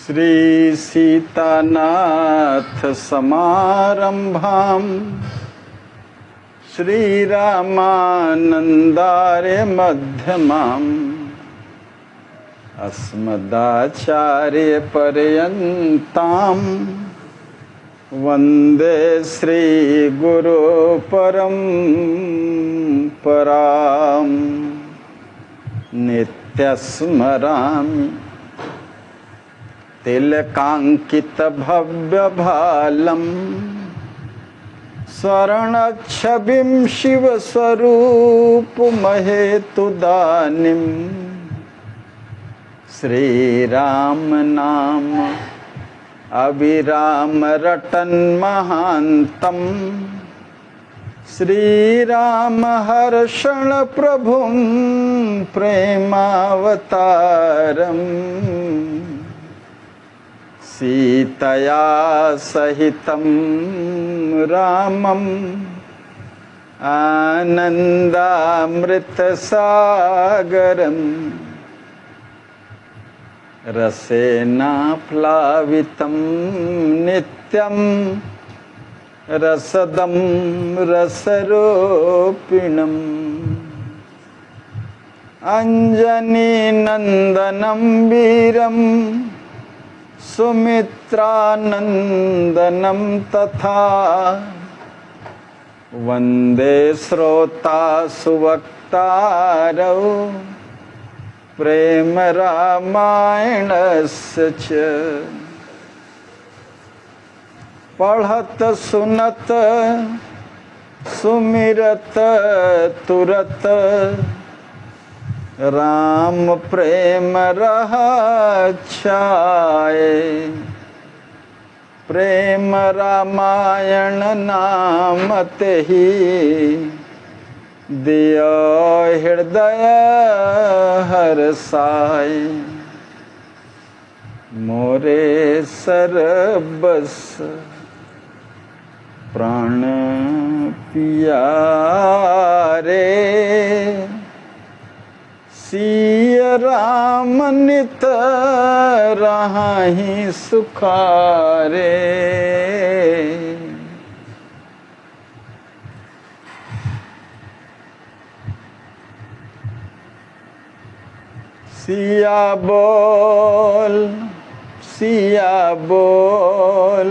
श्री सीतानाथ समारंभाम श्रीरामानंदार्य मध्यमाम अस्मदाचार्य पर्यन्ताम वंदे श्री गुरु परंपराम नित्यस्मरामि तिलकांकित भव्य भालम स्वर्णच्छविं शिव स्वरूप महेतुदानिम श्रीराम नाम अविराम रटन महांतम श्रीराम हर्षण प्रभुं प्रेमावतारम सीतया सहितं रामं आनन्दामृतसागरं रसेना प्लावितं नित्यं रसदं रसरूपिणम् अंजनीनन्दनं वीरं सुमित्रानंदनं तथा वंदे श्रोता सुवक्तारौ प्रेम रामायणस्य च पढ़त सुनत सुमिरत तुरत राम प्रेम रहा छाए प्रेम रामायण नाम तेहि दियो हृदय हरसाए मोरे सरबस प्राण पियारे सिय राम नित राहि सुखारे। सिया बोल सिया बोल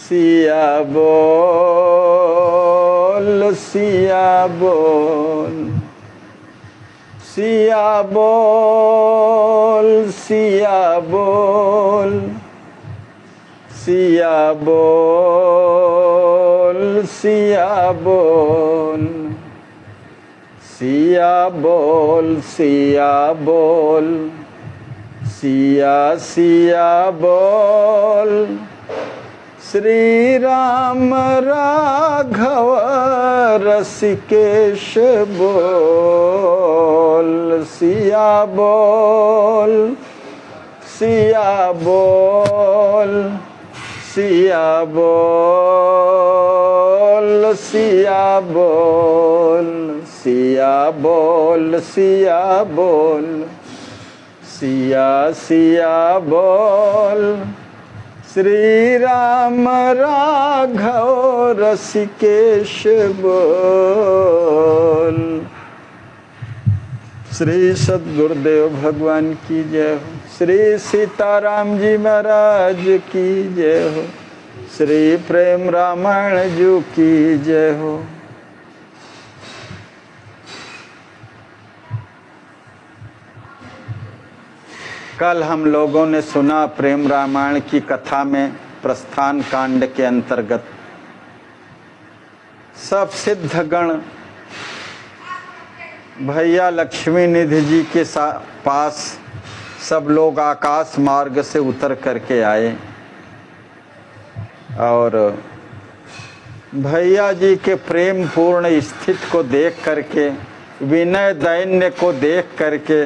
सिया बोल सिया बोल सिया बोल सिया बोल सिया बोल सिया बोल सिया बोल सिया बोल सिया सिया बोल श्री राम राघव रसिकेश बोल सिया बोल सिया बोल सिया बोल सिया बोल सिया बोल सिया बोल सिया सिया बोल श्री राम राघव रसिकेश बोल। श्री सद्गुरुदेव भगवान की जय हो। श्री सीताराम जी महाराज की जय हो। श्री प्रेम रामायण जी की जय हो। कल हम लोगों ने सुना प्रेम रामायण की कथा में प्रस्थान कांड के अंतर्गत सब सिद्धगण भैया लक्ष्मी निधि जी के पास सब लोग आकाश मार्ग से उतर करके आए और भैया जी के प्रेम पूर्ण स्थिति को देख करके विनय दैन्य को देख करके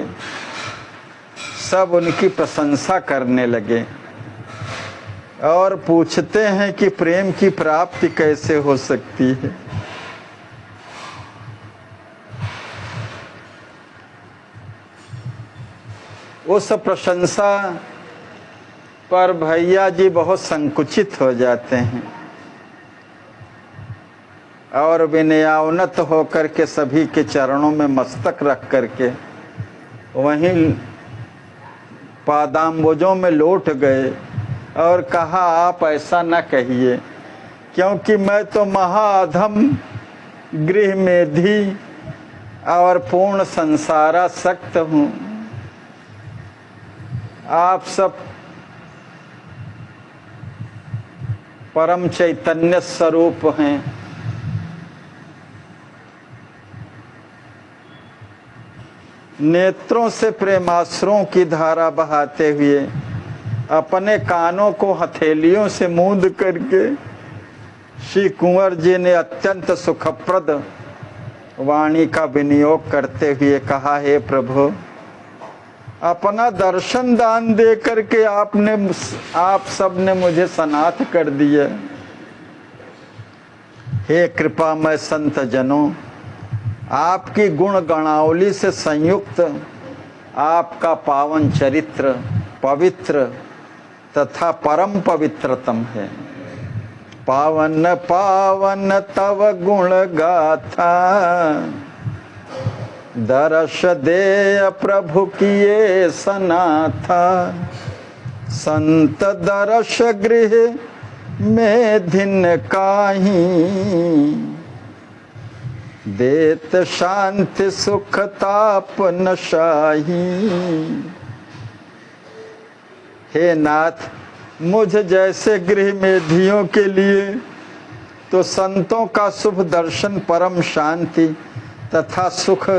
सब उनकी प्रशंसा करने लगे और पूछते हैं कि प्रेम की प्राप्ति कैसे हो सकती है। उस प्रशंसा पर भैया जी बहुत संकुचित हो जाते हैं और विनयावनत होकर के सभी के चरणों में मस्तक रख करके वहीं पादाम्बुजों में लौट गए और कहा, आप ऐसा न कहिए, क्योंकि मैं तो महाअधम गृह मेधी और पूर्ण संसारासक्त हूँ। आप सब परम चैतन्य स्वरूप हैं। नेत्रों से प्रेमाश्रुओं की धारा बहाते हुए अपने कानों को हथेलियों से मूंद करके श्री कुंवर जी ने अत्यंत सुखप्रद वाणी का विनियोग करते हुए कहा, हे प्रभु, अपना दर्शन दान दे करके आप सब ने मुझे सनाथ कर दिया। हे कृपामय संत जनों, आपकी गुण गणावली से संयुक्त आपका पावन चरित्र पवित्र तथा परम पवित्रतम है। पावन पावन तव गुण गाथा, दर्श दे प्रभु किए सनाथा। संत दर्श गृह में धिन काही, देत शांति सुख ताप न शाही। हे नाथ, मुझ जैसे गृह मेधियों के लिए तो संतों का शुभ दर्शन परम शांति तथा सुख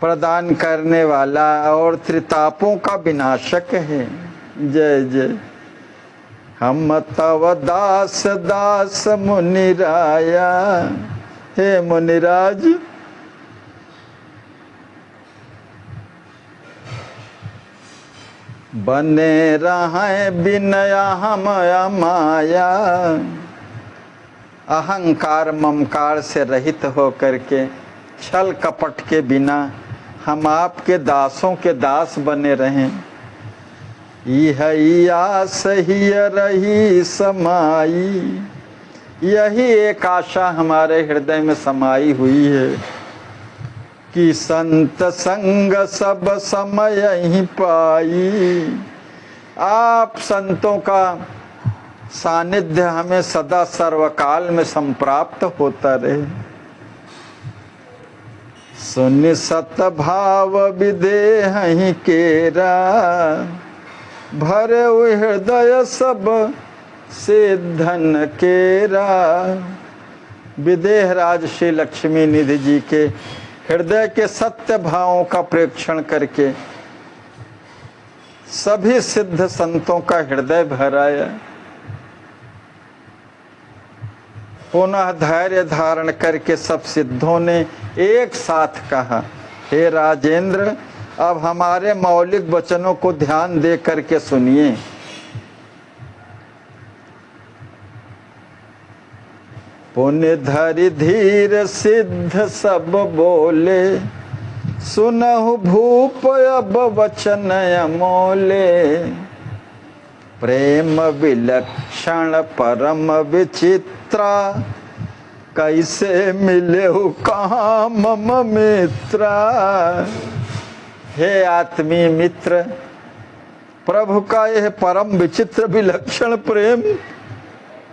प्रदान करने वाला और त्रितापों का विनाशक है। जय जय। हम तव दास दास मुनिराया। हे मुनिराज, बने रहे बिनया हम माया। अहंकार ममकार से रहित होकर के छल कपट के बिना हम आपके दासों के दास बने रहें। यही आस ही रही समाई, यही एक आशा हमारे हृदय में समाई हुई है कि संत संग सब समय ही पाई। आप संतों का सानिध्य हमें सदा सर्वकाल में संप्राप्त होता रहे। सुन सत भाव विदेह ही केरा, भरे हृदय सब से धन केरा। विदेह राज श्री लक्ष्मी निधि जी के हृदय के सत्य भावों का प्रेक्षण करके सभी सिद्ध संतों का हृदय भराया। पुनः धैर्य धारण करके सब सिद्धों ने एक साथ कहा, हे राजेंद्र, अब हमारे मौलिक वचनों को ध्यान दे करके सुनिए। पुण्य धरि धीर सिद्ध सब बोले, सुनहु भूप अब वचन अमोले। प्रेम विलक्षण परम विचित्रा, कैसे मिले कहाँ मम मित्रा। हे आत्मीय मित्र, प्रभु का यह परम विचित्र विलक्षण प्रेम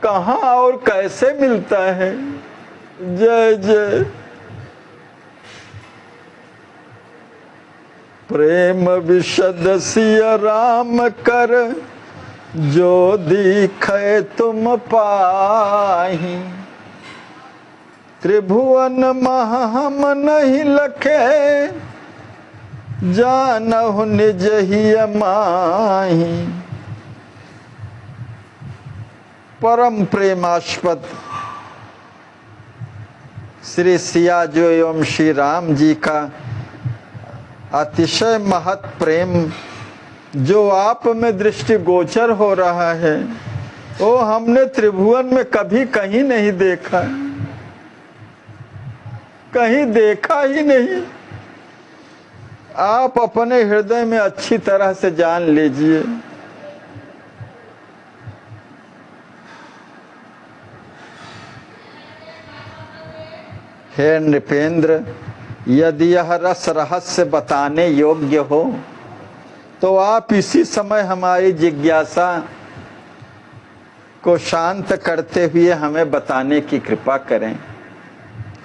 कहाँ और कैसे मिलता है। जय जय। प्रेम विशद सिय राम कर, जो दिखे तुम पाही। त्रिभुवन महा हम नहीं लखे, जानहु निज ही माही। परम प्रेमास्पद श्री सिया जो एवं श्री राम जी का अतिशय महत प्रेम जो आप में दृष्टि गोचर हो रहा है, वो हमने त्रिभुवन में कभी कहीं नहीं देखा, कहीं देखा ही नहीं। आप अपने हृदय में अच्छी तरह से जान लीजिए हे नृपेंद्र, यदि यह रस रहस्य बताने योग्य हो तो आप इसी समय हमारी जिज्ञासा को शांत करते हुए हमें बताने की कृपा करें।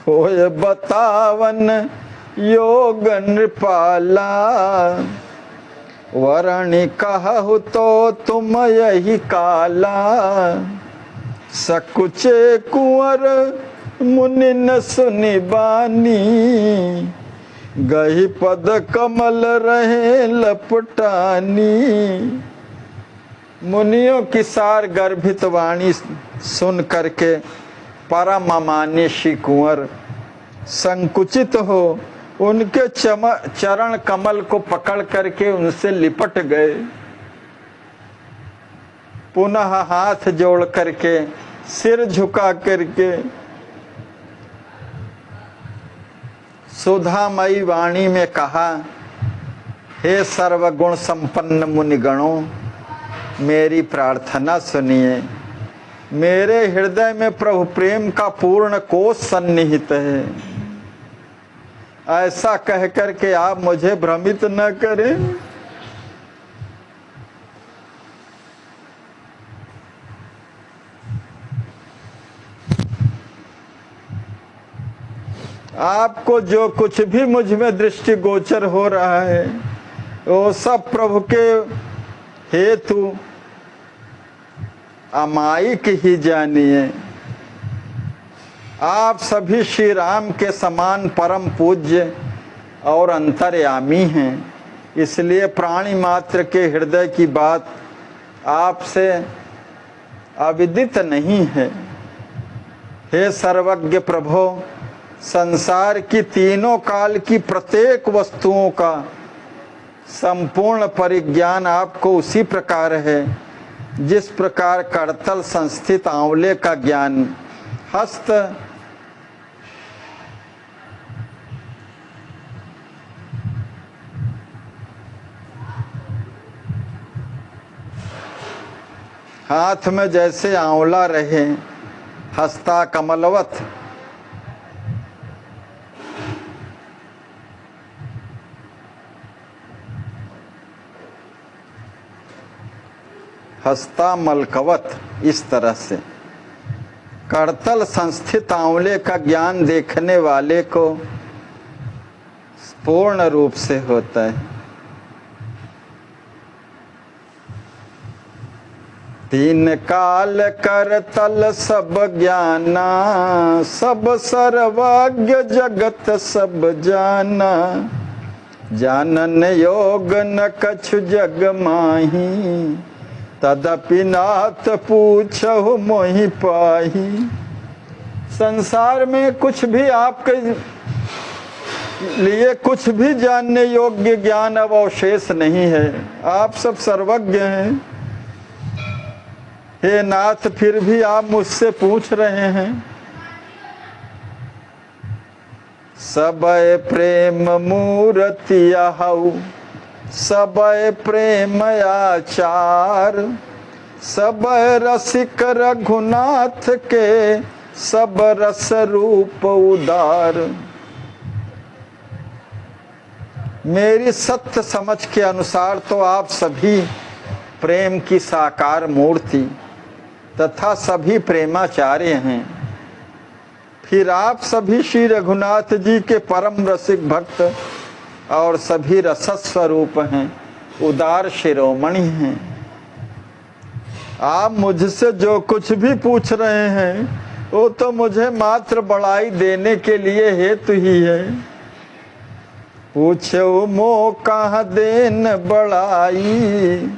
होय बतावन योग नृपाला, वरणी कहु तो तुम यही काला। सकुचे कुंवर मुनि न सुनि बानी, गही पद कमल रहे लपटानी। मुनियों की सार गर्भित वाणी सुन करके परम अमान्य श्री कुंवर संकुचित हो उनके चरण कमल को पकड़ करके उनसे लिपट गए। पुनः हाथ जोड़ करके सिर झुका करके सुधामयी वाणी में कहा, हे सर्वगुण संपन्न मुनिगणों, मेरी प्रार्थना सुनिए। मेरे हृदय में प्रभु प्रेम का पूर्ण कोश सन्निहित है। ऐसा कह कर के आप मुझे भ्रमित न करें। आपको जो कुछ भी मुझ में दृष्टि गोचर हो रहा है वो सब प्रभु के हेतु अमायिक ही जानिए। आप सभी श्री राम के समान परम पूज्य और अंतर्यामी हैं, इसलिए प्राणी मात्र के हृदय की बात आपसे अविदित नहीं है। हे सर्वज्ञ प्रभो, संसार की तीनों काल की प्रत्येक वस्तुओं का संपूर्ण परिज्ञान आपको उसी प्रकार है जिस प्रकार करतल संस्थित आंवले का ज्ञान हस्त हाथ में जैसे आंवला रहे, हस्ता कमलवत, हस्ता मलकवत, इस तरह से करतल संस्थित आंवले का ज्ञान देखने वाले को पूर्ण रूप से होता है। तीन काल करतल सब ज्ञाना, सब सर्वज्ञ जगत सब जाना। जानन योग न कछु जग माही, तदपि नाथ पूछहु मोहि पाही। संसार में कुछ भी आपके लिए कुछ भी जानने योग्य ज्ञान अब अवशेष नहीं है। आप सब सर्वज्ञ हैं। हे नाथ, फिर भी आप मुझसे पूछ रहे हैं। सबय प्रेम मूर्ति आहु, सबय प्रेम आचार। सबय रसिक रघुनाथ के, सब रस रूप उदार। मेरी सत्य समझ के अनुसार तो आप सभी प्रेम की साकार मूर्ति तथा सभी प्रेमाचार्य हैं। फिर आप सभी श्री रघुनाथ जी के परम रसिक भक्त और सभी रसस्वरूप हैं, उदार शिरोमणि हैं। आप मुझसे जो कुछ भी पूछ रहे हैं वो तो मुझे मात्र बड़ाई देने के लिए हेतु ही है। पूछो मो कहाँ देन बड़ाई,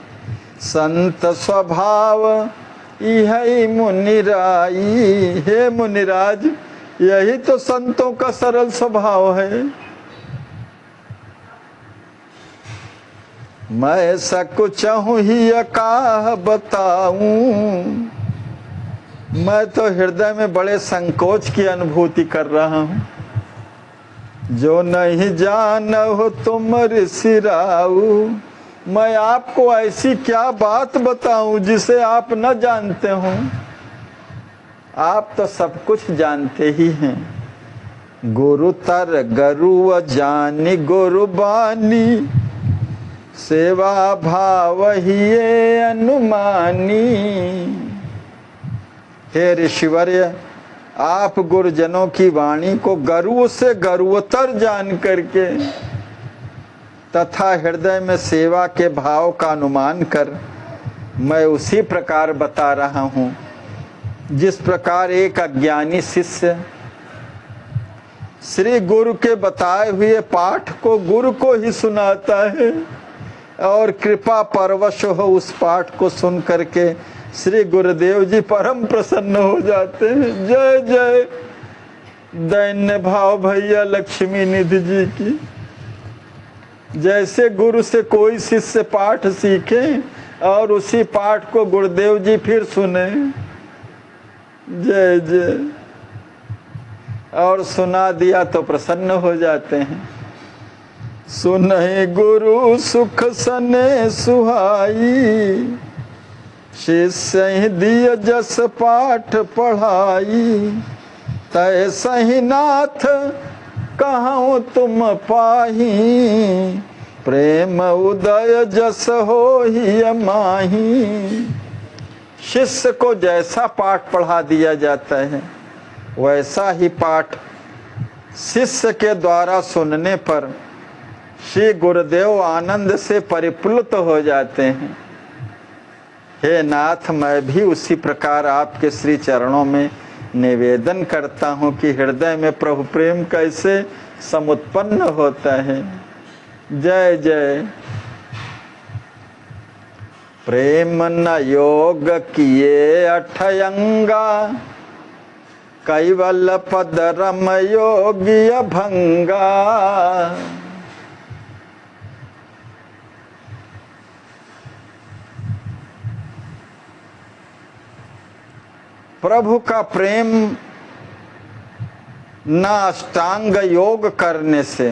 संत स्वभाव यही मुनिराई। हे मुनिराज, यही तो संतों का सरल स्वभाव है। मैं सकुचहु ही काह बताऊं, मैं तो हृदय में बड़े संकोच की अनुभूति कर रहा हूं। जो नहीं जानहु तुम ऋषिराऊ, मैं आपको ऐसी क्या बात बताऊं जिसे आप न जानते हो। आप तो सब कुछ जानते ही हैं। गुरु तर गरु जानी गुरु बानी, सेवा भाव ही अनुमानी। हे ऋषिवर्य, आप गुरुजनों की वाणी को गरु से गरुतर जान करके तथा हृदय में सेवा के भाव का अनुमान कर मैं उसी प्रकार बता रहा हूँ जिस प्रकार एक अज्ञानी शिष्य श्री गुरु के बताए हुए पाठ को गुरु को ही सुनाता है और कृपा परवश हो उस पाठ को सुन करके श्री गुरुदेव जी परम प्रसन्न हो जाते हैं। जय जय दैन्य भाव भैया लक्ष्मी निधि जी की। जैसे गुरु से कोई शिष्य पाठ सीखे और उसी पाठ को गुरुदेव जी फिर सुने, जय जय, और सुना दिया तो प्रसन्न हो जाते हैं। सुनहि गुरु सुख सने सुहाई, शिष्य दिय जस पाठ पढ़ाई। तय सही नाथ कहूँ तुम पाही, प्रेम उदय जस हो ही माही। शिष्य को जैसा पाठ पढ़ा दिया जाता है वैसा ही पाठ शिष्य के द्वारा सुनने पर श्री गुरुदेव आनंद से परिप्लुत हो जाते हैं। हे नाथ, मैं भी उसी प्रकार आपके श्री चरणों में निवेदन करता हूँ कि हृदय में प्रभु प्रेम कैसे समुत्पन्न होता है। जय जय। प्रेम न योग किए अठयंगा, कैवल पद रम योगी अभंगा। प्रभु का प्रेम न अष्टांग योग करने से,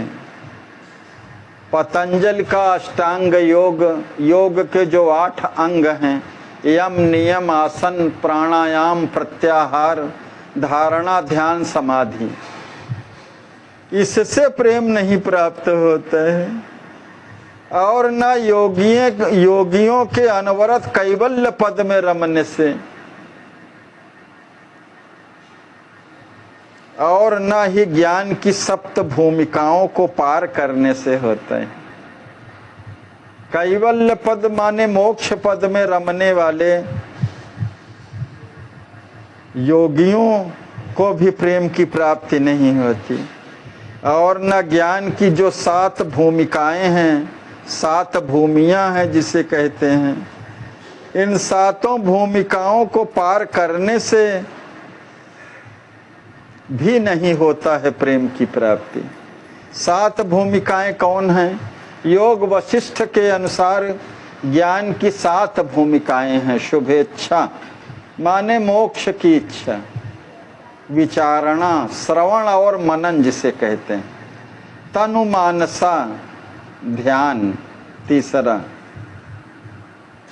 पतंजलि का अष्टांग योग, योग के जो 8 अंग हैं, यम नियम आसन प्राणायाम प्रत्याहार धारणा ध्यान समाधि, इससे प्रेम नहीं प्राप्त होता है। और न योगियों के अनवरत कैवल्य पद में रमने से, और न ही ज्ञान की सप्त भूमिकाओं को पार करने से होता है। कैवल्य पद माने मोक्ष पद में रमने वाले योगियों को भी प्रेम की प्राप्ति नहीं होती। और न ज्ञान की जो 7 भूमिकाएं हैं, 7 भूमियां हैं जिसे कहते हैं, इन 7 भूमिकाओं को पार करने से भी नहीं होता है प्रेम की प्राप्ति। 7 भूमिकाएं कौन हैं? योग वशिष्ठ के अनुसार ज्ञान की 7 भूमिकाएं हैं। शुभेच्छा माने मोक्ष की इच्छा, विचारणा श्रवण और मनन जिसे कहते हैं, तनु मानसा ध्यान तीसरा,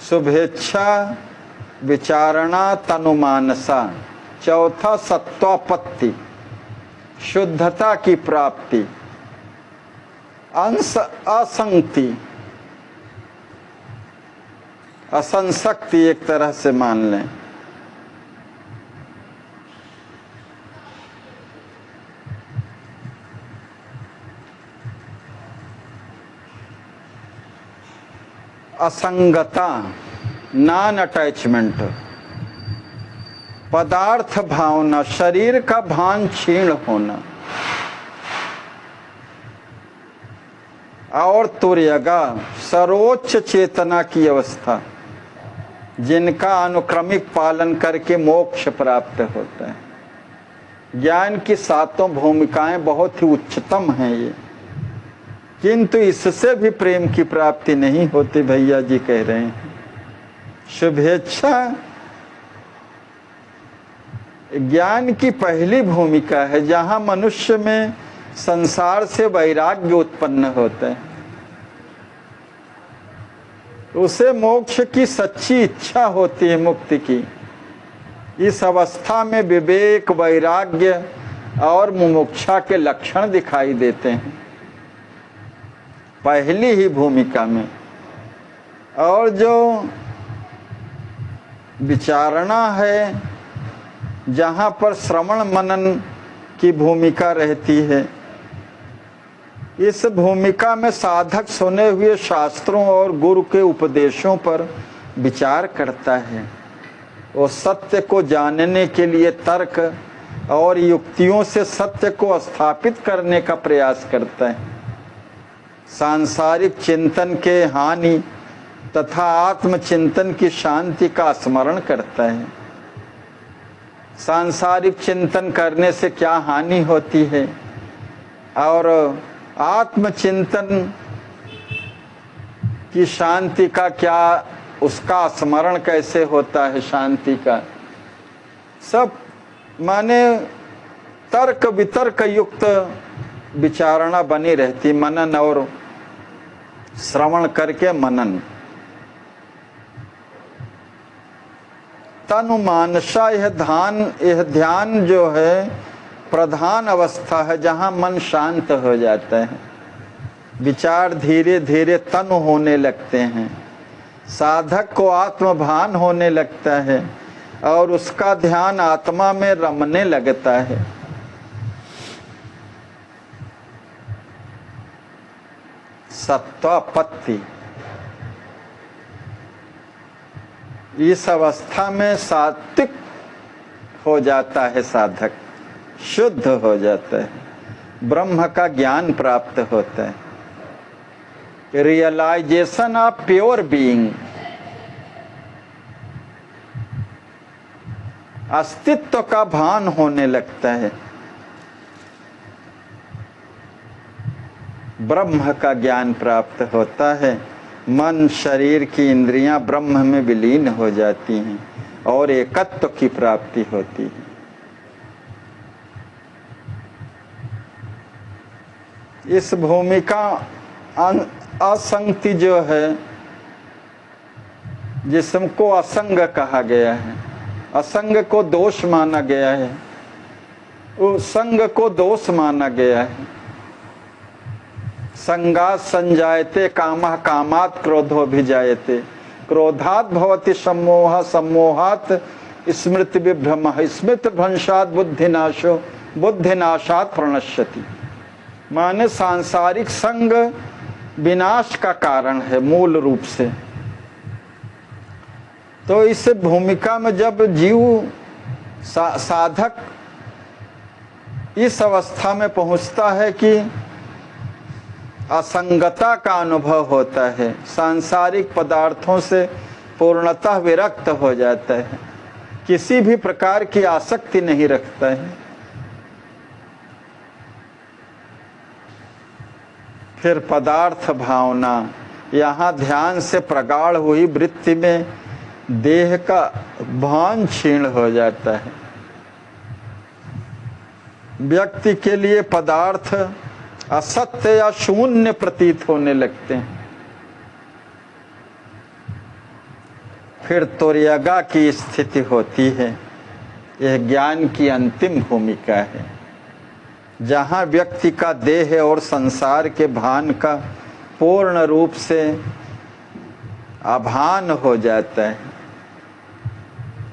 शुभेच्छा विचारणा तनु मानसा चौथा, सत्वापत्ति शुद्धता की प्राप्ति, अंश असंक्ति, असंशक्ति एक तरह से मान लें। असंगता नॉन अटैचमेंट, पदार्थ भावना, शरीर का भान क्षीण होना, और तुर्यगा सर्वोच्च चेतना की अवस्था, जिनका अनुक्रमिक पालन करके मोक्ष प्राप्त होता है। ज्ञान की 7 भूमिकाएं बहुत ही उच्चतम हैं ये, किंतु इससे भी प्रेम की प्राप्ति नहीं होती, भैया जी कह रहे हैं। शुभेच्छा ज्ञान की पहली भूमिका है, जहां मनुष्य में संसार से वैराग्य उत्पन्न होता है, उसे मोक्ष की सच्ची इच्छा होती है, मुक्ति की। इस अवस्था में विवेक, वैराग्य और मुमुक्षा के लक्षण दिखाई देते हैं पहली ही भूमिका में। और जो विचारणा है, जहाँ पर श्रवण मनन की भूमिका रहती है, इस भूमिका में साधक सुने हुए शास्त्रों और गुरु के उपदेशों पर विचार करता है। वो सत्य को जानने के लिए तर्क और युक्तियों से सत्य को स्थापित करने का प्रयास करता है। सांसारिक चिंतन के हानि तथा आत्मचिंतन की शांति का स्मरण करता है। सांसारिक चिंतन करने से क्या हानि होती है और आत्मचिंतन की शांति का क्या, उसका स्मरण कैसे होता है शांति का, सब माने तर्क वितर्क युक्त विचारणा बनी रहती, मनन और श्रवण करके मनन। तनु मानसा, यह ध्यान जो है प्रधान अवस्था है जहाँ मन शांत हो जाता है। विचार धीरे धीरे तनु होने लगते हैं, साधक को आत्मभान होने लगता है और उसका ध्यान आत्मा में रमने लगता है। सत्वापत्ति, इस अवस्था में सात्विक हो जाता है साधक, शुद्ध हो जाता है, ब्रह्म का ज्ञान प्राप्त होता है। रियलाइजेशन ऑफ प्योर बीइंग, अस्तित्व का भान होने लगता है। ब्रह्म का ज्ञान प्राप्त होता है, मन शरीर की इंद्रियां ब्रह्म में विलीन हो जाती हैं और एकत्व की प्राप्ति होती है। इस भूमिका असंगति जो है, जिसको असंग कहा गया है, असंग को दोष माना गया है, उस संग को दोष माना गया है। संगात संजायते कामः, कामात् क्रोधो भिजायते, क्रोधात् भवति सम्मोहः, सम्मोहात् स्मृति विभ्रमः, स्मृति भ्रंशात् बुद्धिनाशो, बुद्धिनाशात् प्रणश्यति। माने सांसारिक संग विनाश का कारण है मूल रूप से। तो इस भूमिका में जब जीव साधक इस अवस्था में पहुंचता है कि असंगता का अनुभव होता है, सांसारिक पदार्थों से पूर्णतः विरक्त हो जाता है, किसी भी प्रकार की आसक्ति नहीं रखता है, फिर पदार्थ भावना, यहाँ ध्यान से प्रगाढ़ हुई वृत्ति में देह का भान क्षीण हो जाता है। व्यक्ति के लिए पदार्थ असत्य या शून्य प्रतीत होने लगते हैं। फिर तुर्यगा की स्थिति होती है। यह ज्ञान की अंतिम भूमिका है, जहाँ व्यक्ति का देह और संसार के भान का पूर्ण रूप से अभान हो जाता है।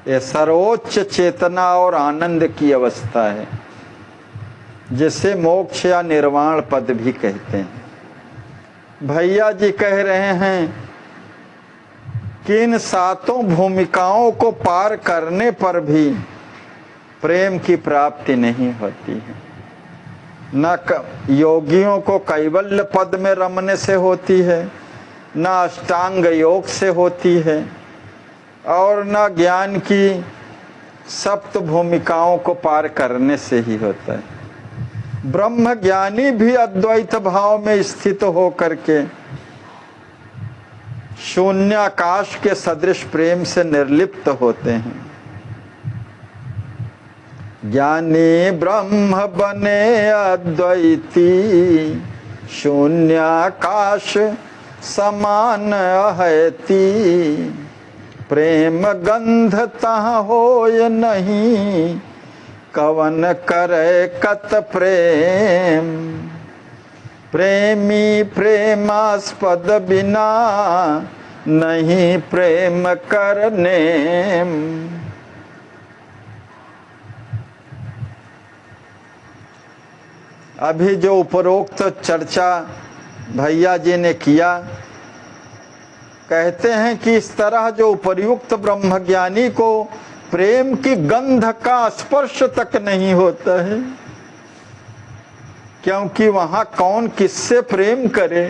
यह सर्वोच्च चेतना और आनंद की अवस्था है, जिसे मोक्ष या निर्वाण पद भी कहते हैं। भैया जी कह रहे हैं कि इन सातों भूमिकाओं को पार करने पर भी प्रेम की प्राप्ति नहीं होती है। न योगियों को कैवल्य पद में रमने से होती है, न अष्टांग योग से होती है, और न ज्ञान की सप्त भूमिकाओं को पार करने से ही होता है। ब्रह्म ज्ञानी भी अद्वैत भाव में स्थित हो करके शून्याकाश के सदृश प्रेम से निर्लिप्त होते हैं। ज्ञानी ब्रह्म बने अद्वैती, शून्याकाश समान अहैती, प्रेम गंध तहाँ होय नहीं, कवन करे कत प्रेम, प्रेमी प्रेमास्पद बिना नहीं प्रेम करने। अभी जो उपरोक्त चर्चा भैया जी ने किया, कहते हैं कि इस तरह जो उपर्युक्त ब्रह्मज्ञानी को प्रेम की गंध का स्पर्श तक नहीं होता है, क्योंकि वहां कौन किससे प्रेम करे।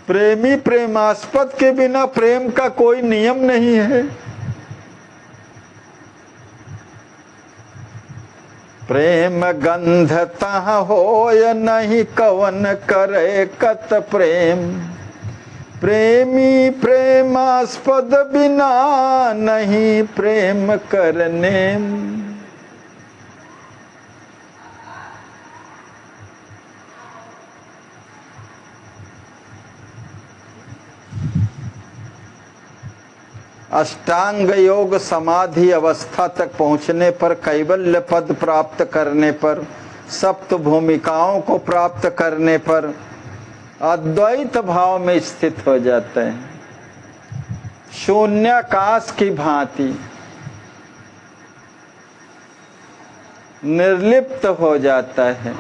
प्रेमी प्रेमास्पद के बिना प्रेम का कोई नियम नहीं है। प्रेम गंध तह होय नहीं कवन करे कत प्रेम, प्रेमी प्रेमास्पद बिना नहीं प्रेम करने। अष्टांग योग समाधि अवस्था तक पहुंचने पर, कैवल्य पद प्राप्त करने पर, सप्त भूमिकाओं को प्राप्त करने पर अद्वैत भाव में स्थित हो जाते हैं, शून्याकाश की भांति निर्लिप्त हो जाता है।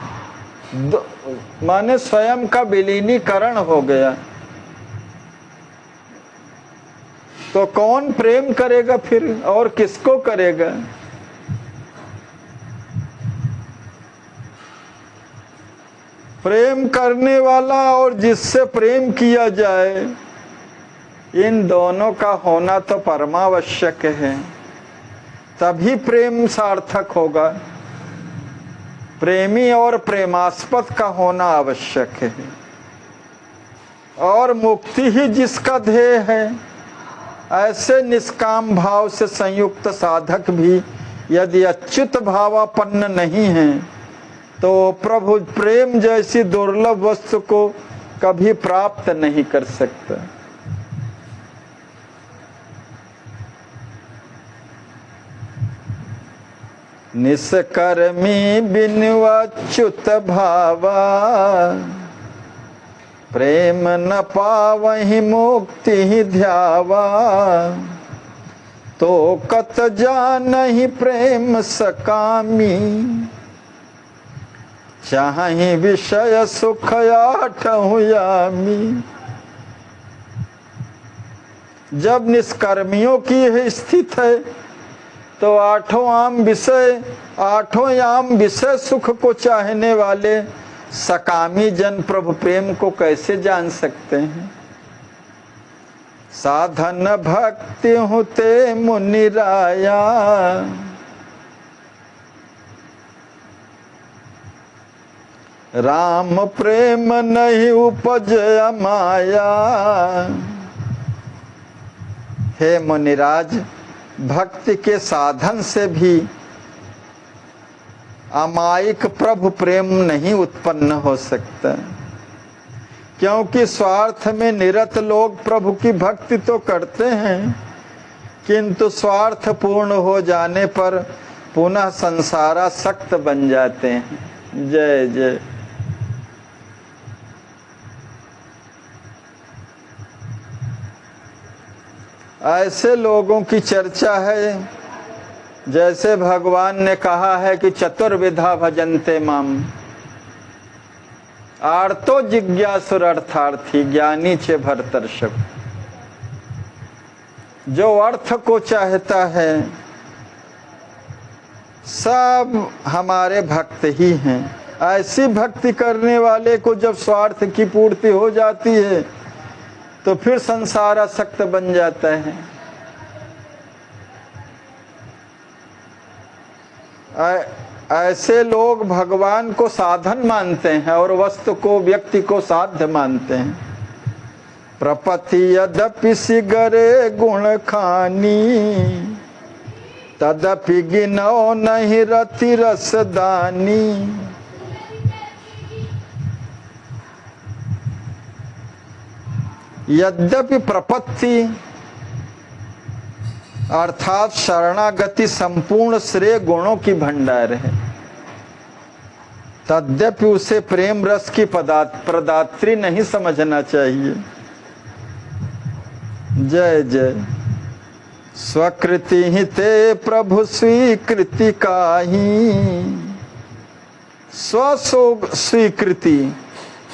माने स्वयं का विलीनीकरण हो गया। तो कौन प्रेम करेगा फिर, और किसको करेगा। प्रेम करने वाला और जिससे प्रेम किया जाए, इन दोनों का होना तो परमावश्यक है, तभी प्रेम सार्थक होगा। प्रेमी और प्रेमास्पद का होना आवश्यक है, और मुक्ति ही जिसका ध्येय है। ऐसे निष्काम भाव से संयुक्त साधक भी यदि अच्युत भावापन्न नहीं है, तो प्रभु प्रेम जैसी दुर्लभ वस्तु को कभी प्राप्त नहीं कर सकता। निष्कर्मी बिनु अच्युत भावा, प्रेम न पावहि मुक्ति ही ध्यावा। तो कत जानहि प्रेम सकामी, चाहि विषय सुख आठहुँ यामी। जब निष्कर्मियों की यह स्थिति है, तो आठों आम विषय सुख को चाहने वाले सकामी जन प्रभु प्रेम को कैसे जान सकते हैं। साधन भक्ति होते मुनिराया, राम प्रेम नहीं उपजय माया। हे मुनिराज, भक्ति के साधन से भी अमायिक प्रभु प्रेम नहीं उत्पन्न हो सकता, क्योंकि स्वार्थ में निरत लोग प्रभु की भक्ति तो करते हैं, किंतु स्वार्थ पूर्ण हो जाने पर पुनः संसारासक्त बन जाते हैं। जय जय। ऐसे लोगों की चर्चा है, जैसे भगवान ने कहा है कि चतुर्विधा भजन्ते माम, आर्तो जिज्ञासुर अर्थार्थी ज्ञानी चे भरतर्षभ। जो अर्थ को चाहता है सब हमारे भक्त ही हैं। ऐसी भक्ति करने वाले को जब स्वार्थ की पूर्ति हो जाती है, तो फिर संसारासक्त बन जाता है। ऐसे लोग भगवान को साधन मानते हैं और वस्तु को, व्यक्ति को साध्य मानते हैं। प्रपति यद्यपि सिगरे गुण खानी, तदपि गिनो नहीं रति रसदानी। यद्यपि प्रपत्ति अर्थात शरणागति संपूर्ण श्रेय गुणों की भंडार है। तद्यपि उसे प्रेम रस की प्रदात्री नहीं समझना चाहिए। जय जय। स्वकृति ही ते प्रभु स्वीकृति काहि। स्व स्वीकृति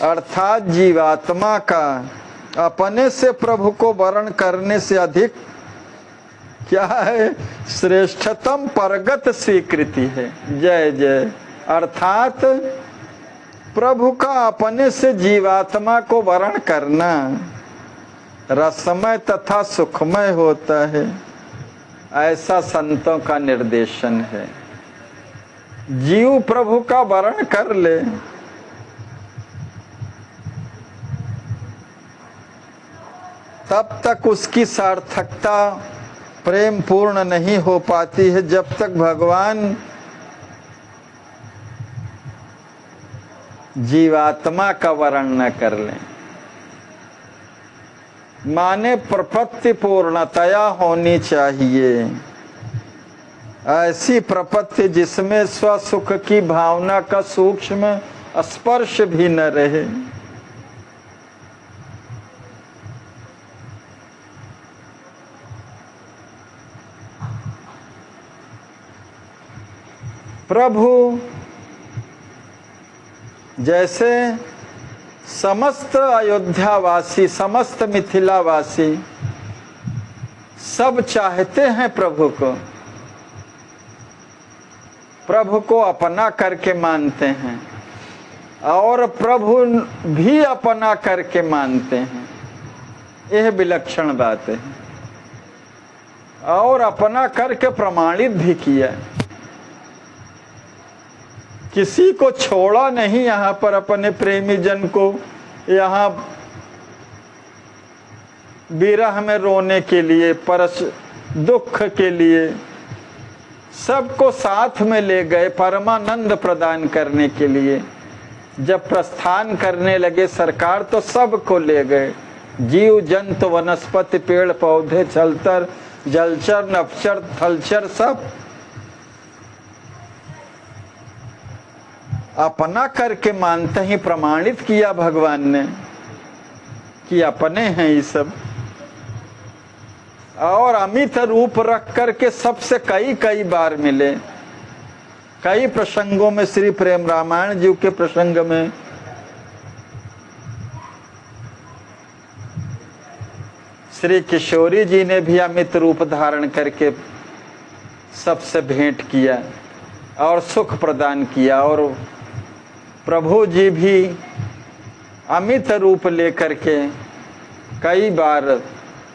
अर्थात जीवात्मा का अपने से प्रभु को वरण करने से अधिक क्या है? श्रेष्ठतम परगत स्वीकृति है। जय जय। अर्थात प्रभु का अपने से जीवात्मा को वरण करना रसमय तथा सुखमय होता है, ऐसा संतों का निर्देशन है। जीव प्रभु का वरण कर ले, तब तक उसकी सार्थकता प्रेम पूर्ण नहीं हो पाती है, जब तक भगवान जीवात्मा का वर्ण न कर लें। माने प्रपत्ति पूर्णतया होनी चाहिए, ऐसी प्रपत्ति जिसमें स्वसुख की भावना का सूक्ष्म स्पर्श भी न रहे। प्रभु जैसे समस्त अयोध्यावासी, समस्त मिथिलावासी सब चाहते हैं प्रभु को अपना करके मानते हैं, और प्रभु भी अपना करके मानते हैं। यह विलक्षण बात है, और अपना करके प्रमाणित भी किया। किसी को छोड़ा नहीं यहाँ पर, अपने प्रेमी जन को यहाँ विरह में रोने के लिए, परस दुख के लिए सबको साथ में ले गए, परमानंद प्रदान करने के लिए। जब प्रस्थान करने लगे सरकार तो सबको ले गए, जीव जंतु वनस्पति पेड़ पौधे छलतर जलचर नभचर थलचर सब अपना करके मानते ही प्रमाणित किया भगवान ने कि अपने हैं ये सब। और अमित रूप रख करके सबसे कई बार मिले। कई प्रसंगों में श्री प्रेम रामायण जी के प्रसंग में श्री किशोरी जी ने भी अमित रूप धारण करके सबसे भेंट किया और सुख प्रदान किया, और प्रभु जी भी अमित रूप लेकर के कई बार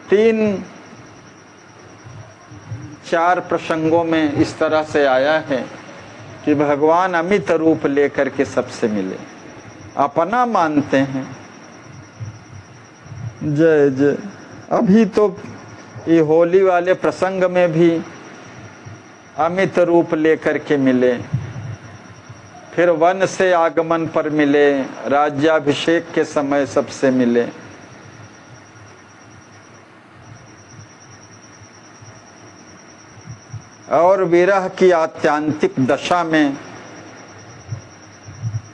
3-4 प्रसंगों में इस तरह से आया है कि भगवान अमित रूप लेकर के सबसे मिले, अपना मानते हैं। जय जय। अभी तो ये होली वाले प्रसंग में भी अमित रूप लेकर के मिले, फिर वन से आगमन पर मिले, राज्याभिषेक के समय सबसे मिले। और विरह की आत्यांतिक दशा में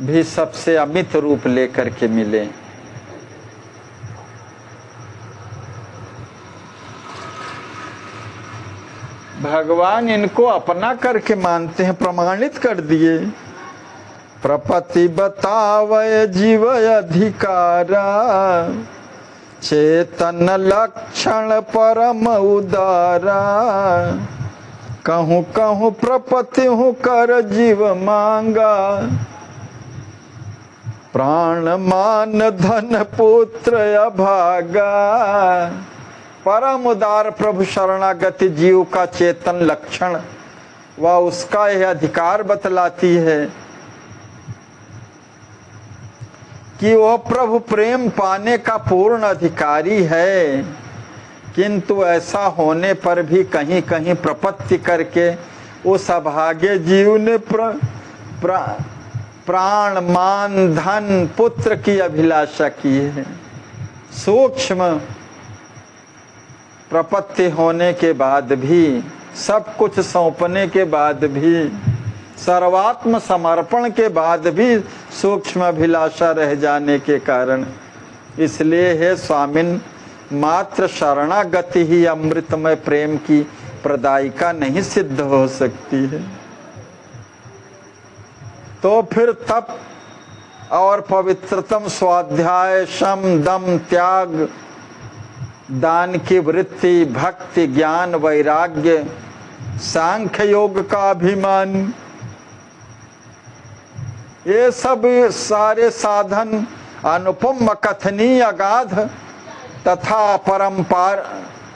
भी सबसे अमित रूप लेकर के मिले। भगवान इनको अपना करके मानते हैं, प्रमाणित कर दिए। प्रपति बतावय जीव अधिकारा, चेतन लक्षण परम उदारा। कहूँ कहूँ प्रपति हूँ कर जीव मांगा, प्राण मान धन पुत्र अभागा। परम उदार प्रभु शरणागति जीव का चेतन लक्षण व उसका यह अधिकार बतलाती है कि वह प्रभु प्रेम पाने का पूर्ण अधिकारी है, किंतु ऐसा होने पर भी कहीं कहीं प्रपत्ति करके उस अभागे जीव ने प्राण मान धन पुत्र की अभिलाषा की है। सूक्ष्म प्रपत्ति होने के बाद भी, सब कुछ सौंपने के बाद भी, सर्वात्म समर्पण के बाद भी सूक्ष्म अभिलाषा रह जाने के कारण, इसलिए हे स्वामिन, मात्र शरणागति ही अमृतमय प्रेम की प्रदायिका नहीं सिद्ध हो सकती है। तो फिर तप और पवित्रतम स्वाध्याय, शम, दम, त्याग, दान की वृत्ति, भक्ति, ज्ञान, वैराग्य, सांख्य योग का अभिमान, ये सब सारे साधन अनुपम, अकथनीय, अगाध तथा परंपार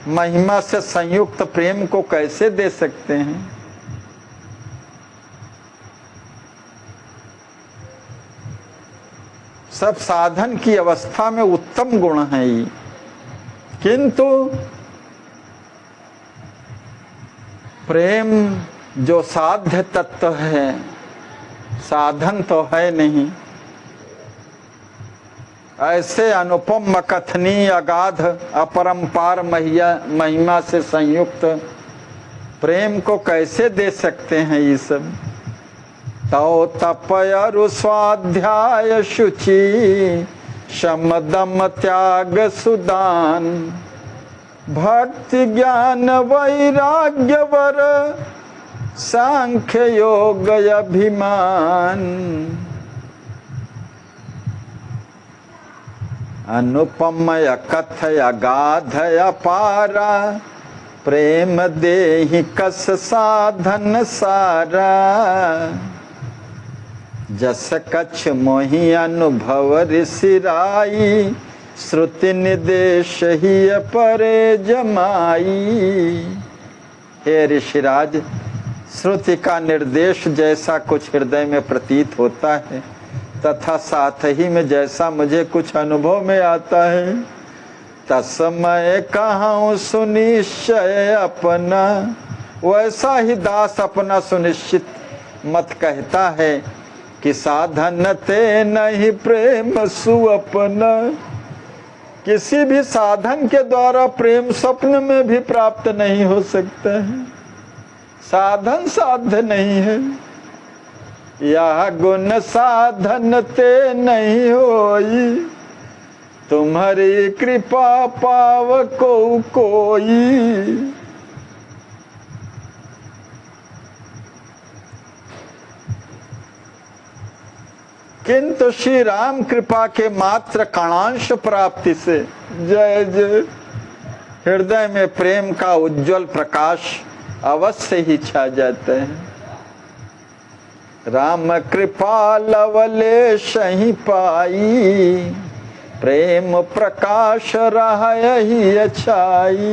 महिमा से संयुक्त प्रेम को कैसे दे सकते हैं? सब साधन की अवस्था में उत्तम गुण है ये, किंतु प्रेम जो साध्य तत्व है, साधन तो है नहीं। ऐसे अनुपम, अकथनीय, अगाध, अपरंपार महिमा से संयुक्त प्रेम को कैसे दे सकते हैं ये सब? तो तप अरु स्वाध्याय, शुचि, शम, दम, त्याग, सुदान, भक्ति, ज्ञान, वैराग्य, वर, सांख्य योग, अभिमान, अनुपमय, कथय, अगाध, अपारा, प्रेम देहि कस साधन सारा, जस कछ मोहि अनुभव ऋषिराई, श्रुति निदेश ही परे जमाई। हे ऋषिराज, श्रुति का निर्देश जैसा कुछ हृदय में प्रतीत होता है, तथा साथ ही में जैसा मुझे कुछ अनुभव में आता है, तस्मय कहूँ सुनिश्चय अपना, वैसा ही दास अपना सुनिश्चित मत कहता है कि साधन ते नहीं प्रेम सुअपना। किसी भी साधन के द्वारा प्रेम स्वप्न में भी प्राप्त नहीं हो सकता है, साधन साध्य नहीं है। यह गुण साधन ते नहीं होई, तुम्हारी कृपा पाव को कोई। किंतु श्री राम कृपा के मात्र कणांश प्राप्ति से जय जय हृदय में प्रेम का उज्जवल प्रकाश अवश्य ही छा जाता है। राम कृपा लवलेश ही पाई, प्रेम प्रकाश रहा यही अच्छाई।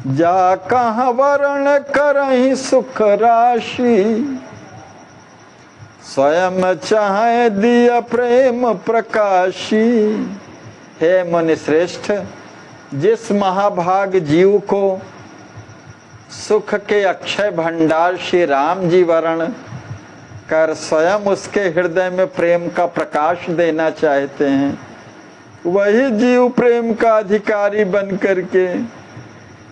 जा कहाँ वर्ण करहीं सुख राशि, स्वयं चाहे दिया प्रेम प्रकाशी। हे मुनि श्रेष्ठ, जिस महाभाग जीव को सुख के अक्षय भंडार श्री राम जी वर्ण कर स्वयं उसके हृदय में प्रेम का प्रकाश देना चाहते हैं, वही जीव प्रेम का अधिकारी बन करके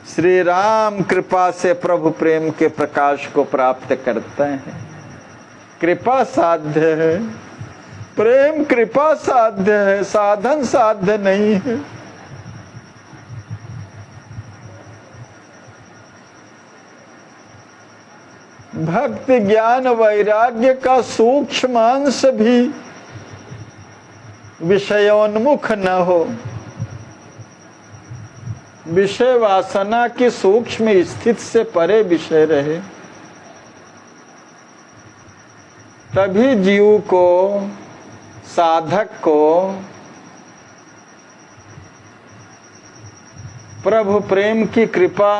श्री राम कृपा से प्रभु प्रेम के प्रकाश को प्राप्त करते हैं। कृपा साध्य है, प्रेम कृपा साध्य है, साधन साध्य नहीं है। भक्ति ज्ञान वैराग्य का सूक्ष्म अंश भी विषयोन्मुख न हो, विषय वासना की सूक्ष्म स्थिति से परे विषय रहे, तभी जीव को, साधक को प्रभु प्रेम की कृपा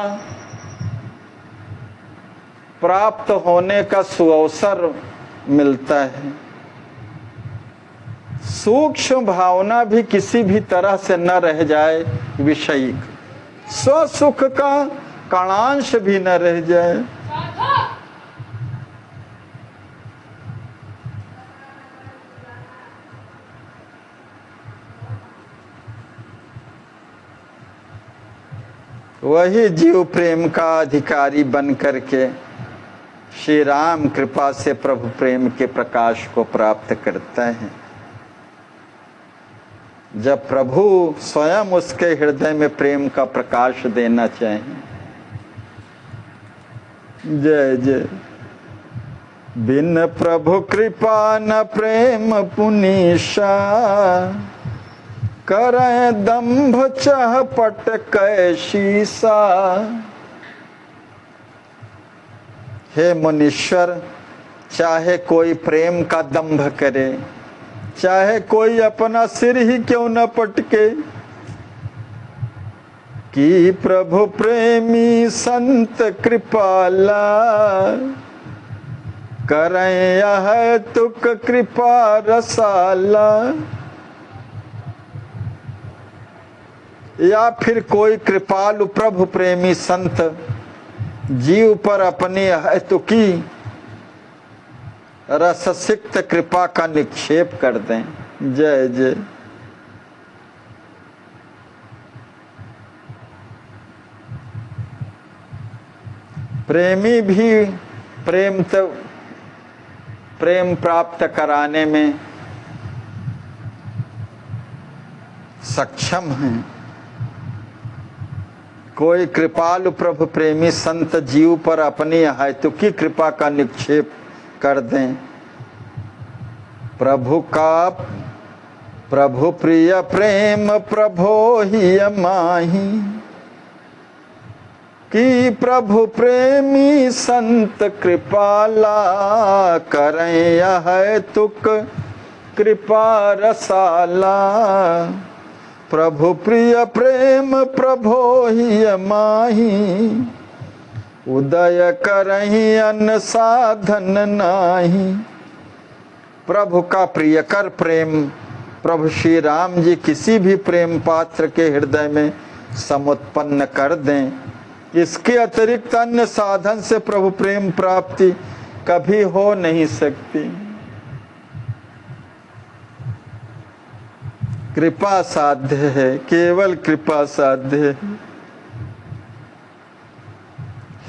प्राप्त होने का सुअवसर मिलता है। सूक्ष्म भावना भी किसी भी तरह से न रह जाए, विषयिक स्वसुख का कणांश भी न रह जाए। वही जीव प्रेम का अधिकारी बन करके श्री राम कृपा से प्रभु प्रेम के प्रकाश को प्राप्त करता है। जब प्रभु स्वयं उसके हृदय में प्रेम का प्रकाश देना चाहें। जय जय। बिन प्रभु कृपा न प्रेम पुनीशा, करें दंभ चहपट कैशीसा। हे मुनीश्वर, चाहे कोई प्रेम का दंभ करे, चाहे कोई अपना सिर ही क्यों न पटके, कि प्रभु प्रेमी संत कृपाला, करें यह तुक कृपा रसाला। या फिर कोई कृपालु प्रभु प्रेमी संत जीव पर अपनी हेतुकी रससिक्त कृपा का निक्षेप कर दें। जय जय। प्रेमी भी प्रेम प्राप्त कराने में सक्षम हैं। कोई कृपालु प्रभु प्रेमी संत जीव पर अपनी हेतुकी कृपा का निक्षेप कर दें। प्रभु प्रिय प्रेम प्रभो ही माही, कि प्रभु प्रेमी संत कृपाला, करें यह तुक कृपा रसाला। प्रभु प्रिय प्रेम प्रभो ही माही, उदय करहीं अन साधन नाही। प्रभु का प्रियकर प्रेम प्रभु श्री राम जी किसी भी प्रेम पात्र के हृदय में समुत्पन्न कर दें। इसके अतिरिक्त अन्य साधन से प्रभु प्रेम प्राप्ति कभी हो नहीं सकती। कृपा साध्य है, केवल कृपा साध्य है।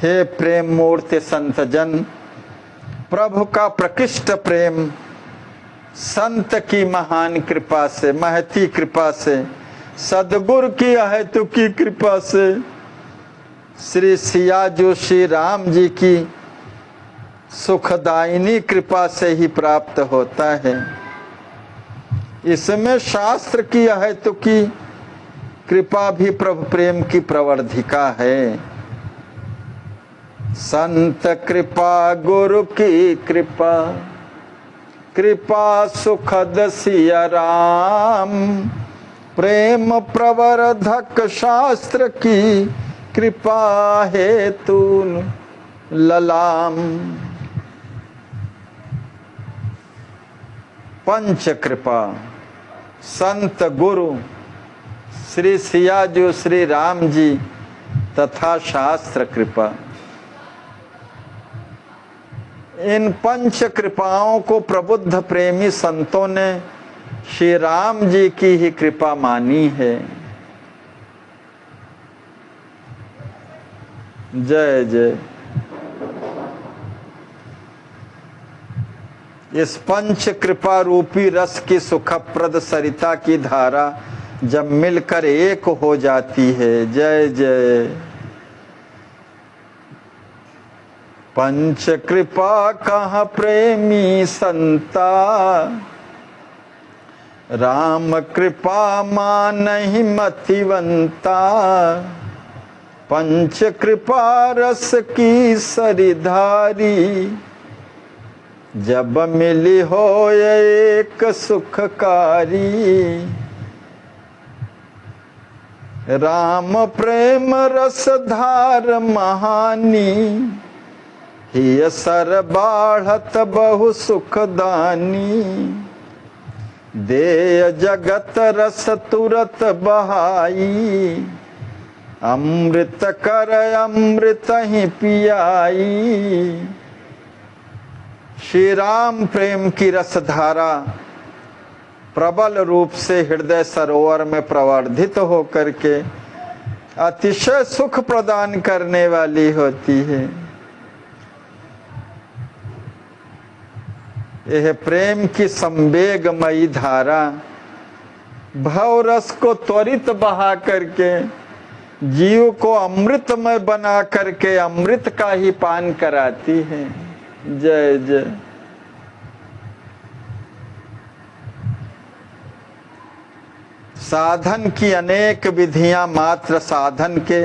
हे प्रेम मूर्ति संत जन, प्रभु का प्रकृष्ट प्रेम संत की महान कृपा से, महती कृपा से, सदगुरु की अहेतुकी कृपा से, श्री सिया जो श्री राम जी की सुखदायिनी कृपा से ही प्राप्त होता है। इसमें शास्त्र की अहेतुकी कृपा भी प्रभु प्रेम की प्रवर्धिका है। संत कृपा गुरु की कृपा, कृपा सुखद सिया राम। प्रेम प्रवर्धक शास्त्र की कृपा हेतु ललाम। पंच कृपा संत गुरु श्री सियाजू श्री राम जी तथा शास्त्र कृपा, इन पंच कृपाओं को प्रबुद्ध प्रेमी संतों ने श्री राम जी की ही कृपा मानी है। जय जय। इस पंच कृपा रूपी रस की सुखप्रद सरिता की धारा जब मिलकर एक हो जाती है। जय जय। पंच कृपा कहाँ प्रेमी संता, राम कृपा मानहि मतिवंता। पंच कृपा रस की सरिधारी, जब मिली हो एक सुखकारी। राम प्रेम रस धार महानी, हिय सर बाढ़त बहु सुखदानी। देय जगत रस तुरत बहाई, अमृत कर अमृत ही पियाई। श्री राम प्रेम की रसधारा प्रबल रूप से हृदय सरोवर में प्रवर्धित होकर के अतिशय सुख प्रदान करने वाली होती है। यह प्रेम की संवेगमयी धारा भव रस को त्वरित बहा करके जीव को अमृतमय बना करके अमृत का ही पान कराती है। जय जय। साधन की अनेक विधियां मात्र साधन के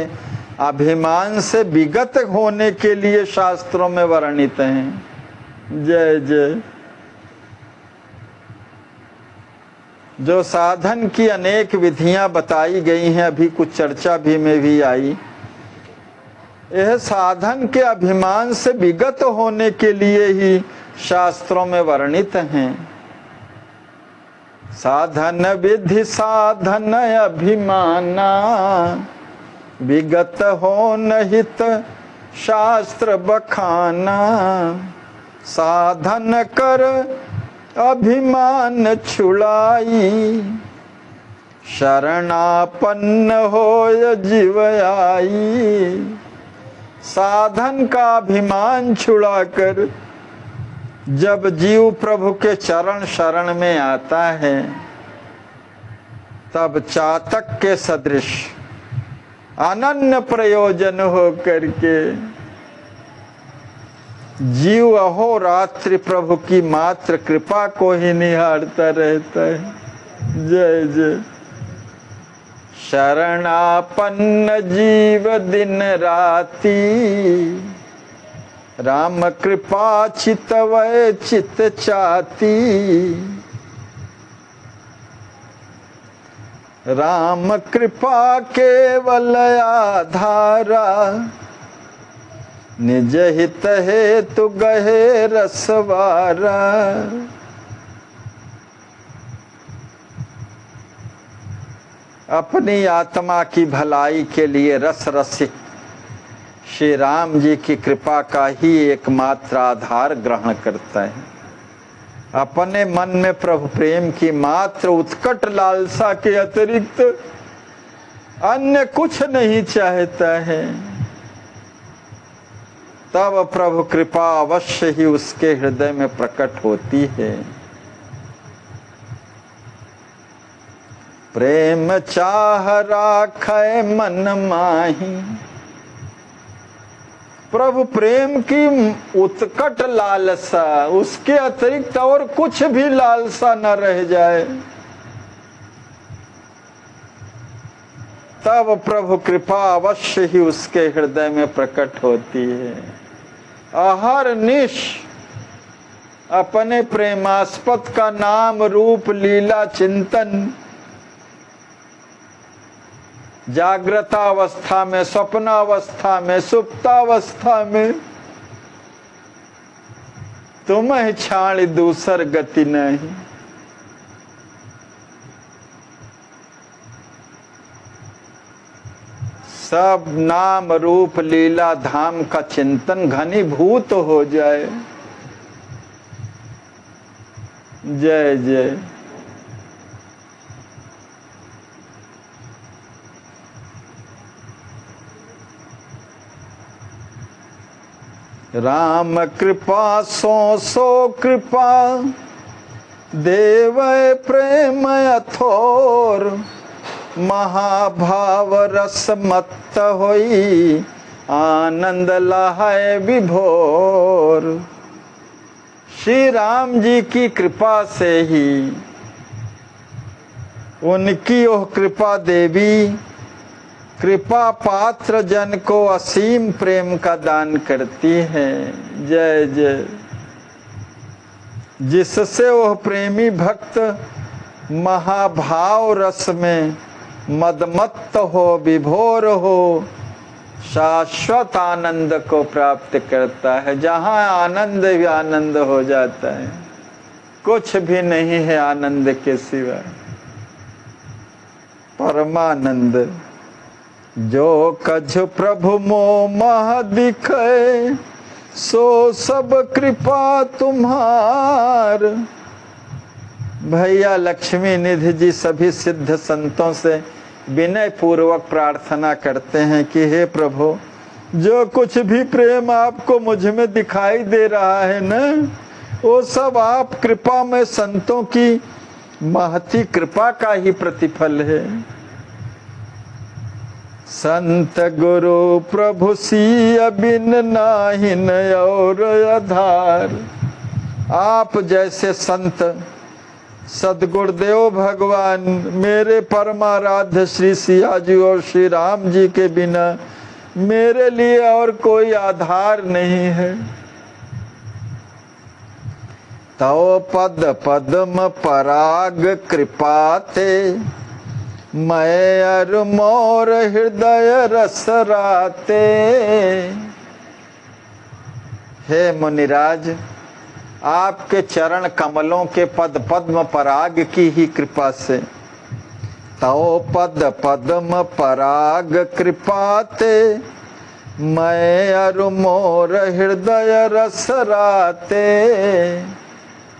अभिमान से विगत होने के लिए शास्त्रों में वर्णित हैं। जय जय। जो साधन की अनेक विधियां बताई गई हैं, अभी कुछ चर्चा भी में भी आई, यह साधन के अभिमान से विगत होने के लिए ही शास्त्रों में वर्णित हैं। साधन विधि साधन अभिमाना, विगत हो नहित शास्त्र बखाना। साधन कर अभिमान छुड़ाई, शरणापन्न होय जीव आई। साधन का अभिमान छुड़ाकर जब जीव प्रभु के चरण शरण में आता है, तब चातक के सदृश अनन्य प्रयोजन हो करके जीव अहोरात्रि प्रभु की मात्र कृपा को ही निहारता रहता है। जय जय। शरणापन्न जीव दिन राती, राम कृपा चितवय चित चाती। राम कृपा केवल आधारा, निज हित हेतु गहे रसवारा। अपनी आत्मा की भलाई के लिए रस रसिक श्री राम जी की कृपा का ही एकमात्र आधार ग्रहण करता है। अपने मन में प्रभु प्रेम की मात्र उत्कट लालसा के अतिरिक्त अन्य कुछ नहीं चाहता है, तब प्रभु कृपा अवश्य ही उसके हृदय में प्रकट होती है। प्रेम चाह राखै मन माही, प्रभु प्रेम की उत्कट लालसा, उसके अतिरिक्त और कुछ भी लालसा न रह जाए, तब प्रभु कृपा अवश्य ही उसके हृदय में प्रकट होती है। अहरनिश अपने प्रेमास्पद का नाम रूप लीला चिंतन जागृतावस्था में, स्वप्नावस्था में, सुप्तावस्था में तुम्हें छाड़ दूसर गति नहीं। सब नाम रूप लीला धाम का चिंतन घनीभूत हो जाए। जय जय। राम कृपा सो कृपा, देव प्रेम अथोर। महाभाव रस मत्त होई, आनंद लहाय विभोर। श्री राम जी की कृपा से ही, उनकी ओह कृपा देवी कृपा पात्र जन को असीम प्रेम का दान करती है। जय जय। जिससे वह प्रेमी भक्त महाभाव रस में मदमत्त हो, विभोर हो, शाश्वत आनंद को प्राप्त करता है। जहाँ आनंद ही आनंद हो जाता है, कुछ भी नहीं है आनंद के सिवा। परमानंद जो कछ प्रभु मोह मह दिखे, सो सब कृपा तुम्हार। भैया लक्ष्मी निधि जी सभी सिद्ध संतों से विनय पूर्वक प्रार्थना करते हैं कि हे प्रभु, जो कुछ भी प्रेम आपको मुझ में दिखाई दे रहा है ना, वो सब आप कृपा में संतों की महती कृपा का ही प्रतिफल है। संत गुरु प्रभु सिय बिन नाहिन और आधार। आप जैसे संत सदगुरुदेव भगवान मेरे परमाराध्य श्री सिया जी और श्री राम जी के बिना मेरे लिए और कोई आधार नहीं है। तव पद पद्म पराग कृपाते, मैं अर मोर हृदय रस राते। हे मुनिराज, आपके चरण कमलों के पद पद्म पराग की ही कृपा से, तव पद पद्म पराग कृपाते, मैं अरु मोर हृदय रस राते।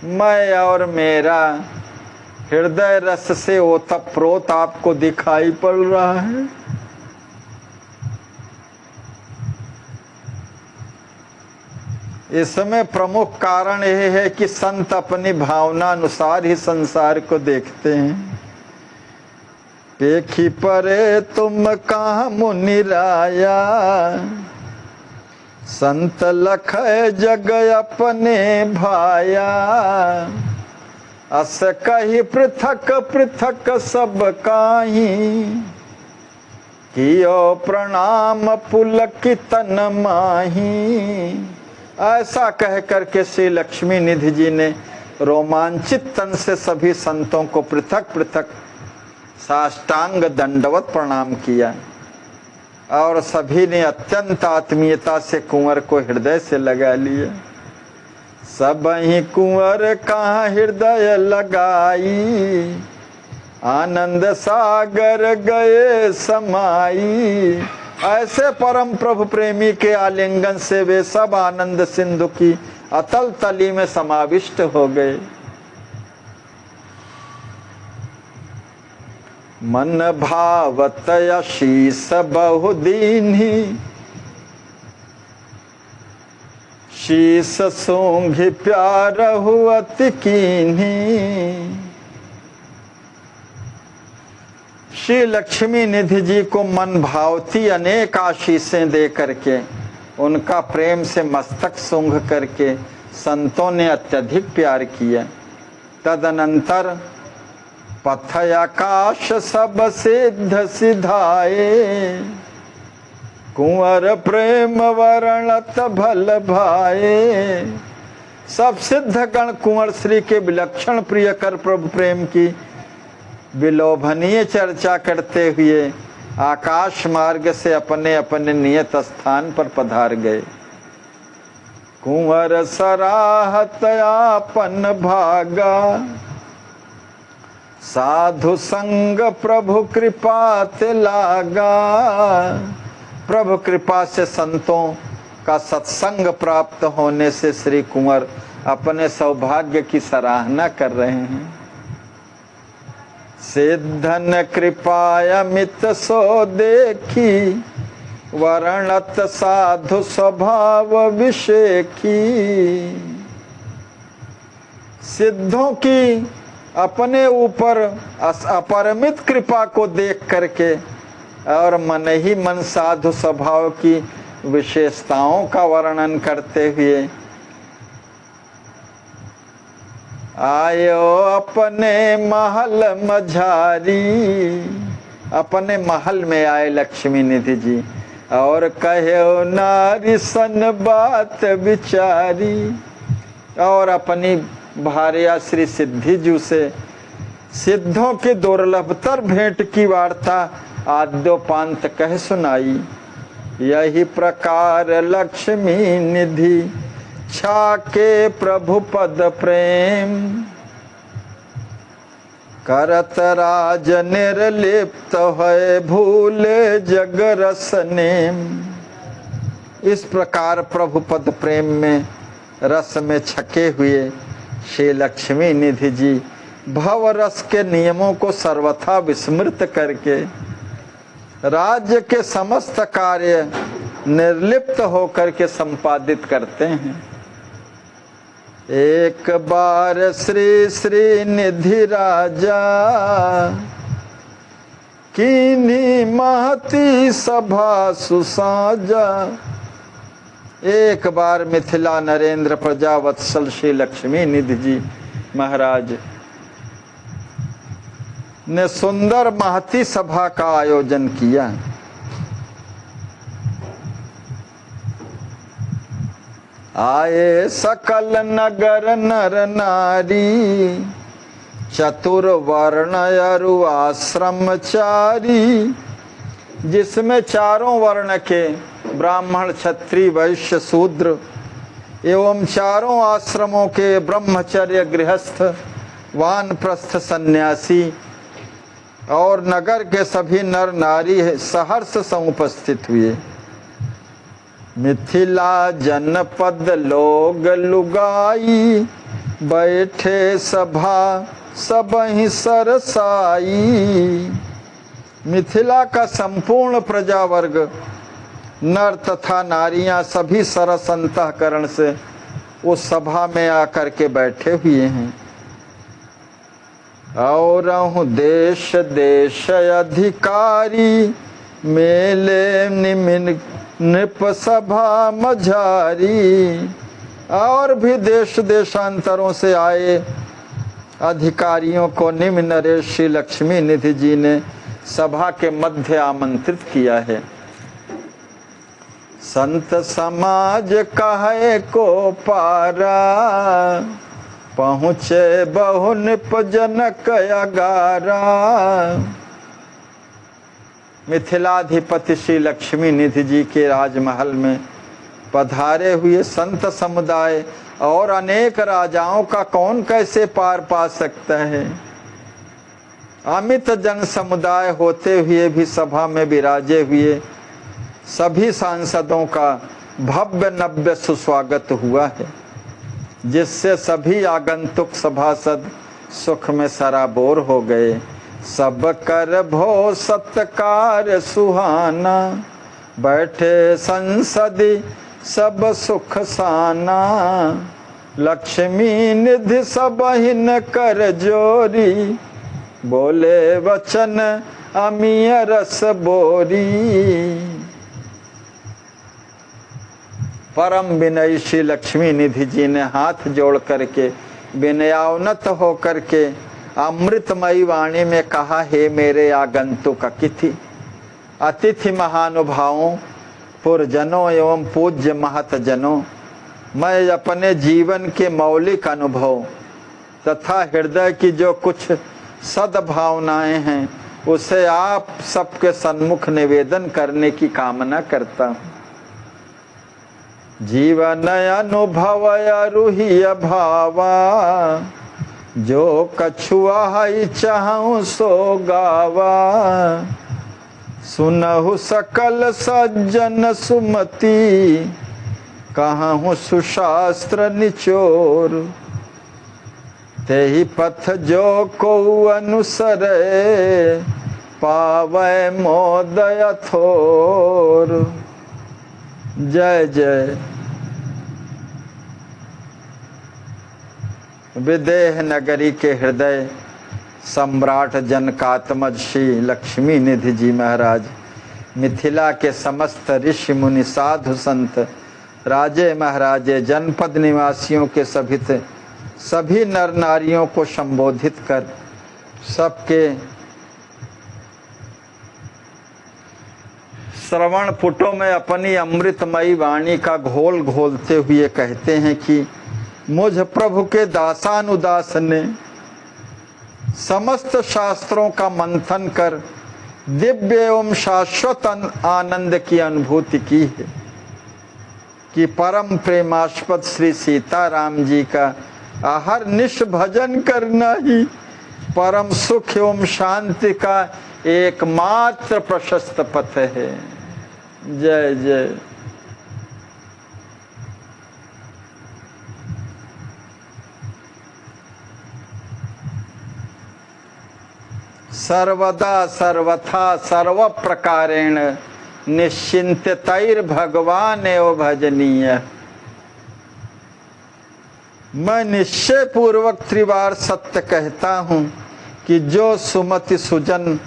मैं और मेरा हृदय रस से ओतप्रोत आपको दिखाई पड़ रहा है। इसमें प्रमुख कारण यह है कि संत अपनी भावना अनुसार ही संसार को देखते हैं। पेखी परे तुम कहाँ मुनिराया, संत लख जग अपने भाया। अस कही पृथक पृथक सब काही, कियो प्रणाम पुलकितन माही। ऐसा कह करके श्री लक्ष्मी निधि जी ने रोमांचित तन से सभी संतों को पृथक पृथक साष्टांग दंडवत प्रणाम किया और सभी ने अत्यंत आत्मीयता से कुंवर को हृदय से लगा लिया। सब ही कुंवर कहाँ हृदय लगाई, आनंद सागर गए समाई। ऐसे परम प्रभु प्रेमी के आलिंगन से वे सब आनंद सिंधु की अतल तली में समाविष्ट हो गए। मन भावत शीस बहुदीन्ही, शीस सूंघि प्यार हुअत कीन्ही। श्री लक्ष्मी निधि जी को मन भावती अनेक आशीषें दे करके, उनका प्रेम से मस्तक सूंघ करके संतों ने अत्यधिक प्यार किया। तदनंतर पथ आकाश सब सिद्ध सिधाए, कुंवर प्रेम वर्णत भल भाए। सब सिद्ध गण कुंवर श्री के विलक्षण प्रिय कर प्रभु प्रेम की विलोभनीय चर्चा करते हुए आकाश मार्ग से अपने अपने नियत स्थान पर पधार गए। कुंवर सराहत आपन भागा, साधु संग प्रभु कृपा ते लागा। प्रभु कृपा से संतों का सत्संग प्राप्त होने से श्री कुंवर अपने सौभाग्य की सराहना कर रहे हैं। सिद्धन कृपायमित सो देखी, वर्णत साधु स्वभाव विषेखी। सिद्धों की अपने ऊपर अपरिमित कृपा को देख करके और मन ही मन साधु स्वभाव की विशेषताओं का वर्णन करते हुए आयो अपने महल मझारी। अपने महल में आए लक्ष्मी निधि जी और कहो नारी सन बात विचारी। और अपनी भार्या श्री सिद्धि जू से सिद्धों के दुर्लभतर भेंट की वार्ता आद्योपांत कह सुनाई। यही प्रकार लक्ष्मी निधि छाके प्रभु पद प्रेम, करत राज निर्लिप्त है भूले जग रस नेम। इस प्रकार प्रभु पद प्रेम में रस में छके हुए श्री लक्ष्मी निधि जी भव रस के नियमों को सर्वथा विस्मृत करके राज्य के समस्त कार्य निर्लिप्त होकर के संपादित करते हैं। एक बार श्री श्री निधि राजा कीनी महती सभा सुसाजा। एक बार मिथिला नरेंद्र प्रजा वत्सल श्री लक्ष्मी निधि जी महाराज ने सुंदर महती सभा का आयोजन किया। आए सकल नगर नर नारी, चतुर वर्ण अरु आश्रमचारी, जिसमें चारों वर्ण के ब्राह्मण क्षत्रिय वैश्य शूद्र एवं चारों आश्रमों के ब्रह्मचर्य गृहस्थ वानप्रस्थ सन्यासी और नगर के सभी नर नारी सहर्ष समुपस्थित हुए। मिथिला जनपद लोग लुगाई, बैठे सभा सबहि सरसाई। मिथिला का संपूर्ण प्रजावर्ग नर तथा नारियां सभी सरस अंतःकरण से उस सभा में आकर के बैठे हुए हैं। और देश देश अधिकारी, मेले निमिन नृप सभा मझारी। और भी देश देशांतरों से आए अधिकारियों को निम्न नरेश श्री लक्ष्मी निधि जी ने सभा के मध्य आमंत्रित किया है। संत समाज कहे को पारा, पहुँचे बहु निप जनक अगारा। मिथिलाधिपति श्री लक्ष्मी निधि जी के राजमहल में पधारे हुए संत समुदाय और अनेक राजाओं का कौन कैसे पार पा सकता है। अमित जन समुदाय होते हुए भी सभा में विराजे हुए सभी सांसदों का भव्य नव्य सुस्वागत हुआ है, जिससे सभी आगंतुक सभासद सुख में सराबोर हो गए। सब कर भो सत्कार सुहाना, बैठे संसदी सब सुख साना। लक्ष्मी निधि सब हिन कर जोरी, बोले वचन अमीय रस बोरी। परम विनयी श्री लक्ष्मी निधि जी ने हाथ जोड़ करके विनयावनत होकर के अमृतमयी वाणी में कहा, हे मेरे आगंतुक अतिथि महानुभावों, पुरजनों एवं पूज्य महतजनों, मैं अपने जीवन के मौलिक अनुभव तथा हृदय की जो कुछ सद्भावनाएं हैं उसे आप सबके सन्मुख निवेदन करने की कामना करता हूँ। जीवन अनुभव अरुहि भावा, जो कछुआ ही चाहूं सो गावा। सुनहु सकल सज्जन सुमति, कहूँ सुशास्त्र निचोर। तेहि पथ जो को अनुसरे, पावै मोदय थोर। जय जय। विदेह नगरी के हृदय सम्राट जनकात्मज श्री लक्ष्मी निधि जी महाराज, मिथिला के समस्त ऋषि मुनि साधु संत, राजे महाराजे, जनपद निवासियों के सभी नर नारियों को संबोधित कर सबके श्रवण पुटों में अपनी अमृतमयी वाणी का घोल घोलते हुए कहते हैं कि मुझ प्रभु के दासानुदास ने समस्त शास्त्रों का मंथन कर दिव्य एवं शाश्वत आनंद की अनुभूति की है कि परम प्रेमास्पद श्री सीताराम जी का अहरनिश भजन करना ही परम सुख एवं शांति का एकमात्र प्रशस्त पथ है। जय जय। सर्वदा सर्वथा सर्व प्रकारेण निश्चिंततैर्भगवान एव भजनीय। मैं निश्चय पूर्वक त्रिवार सत्य कहता हूँ कि जो सुमति सुजन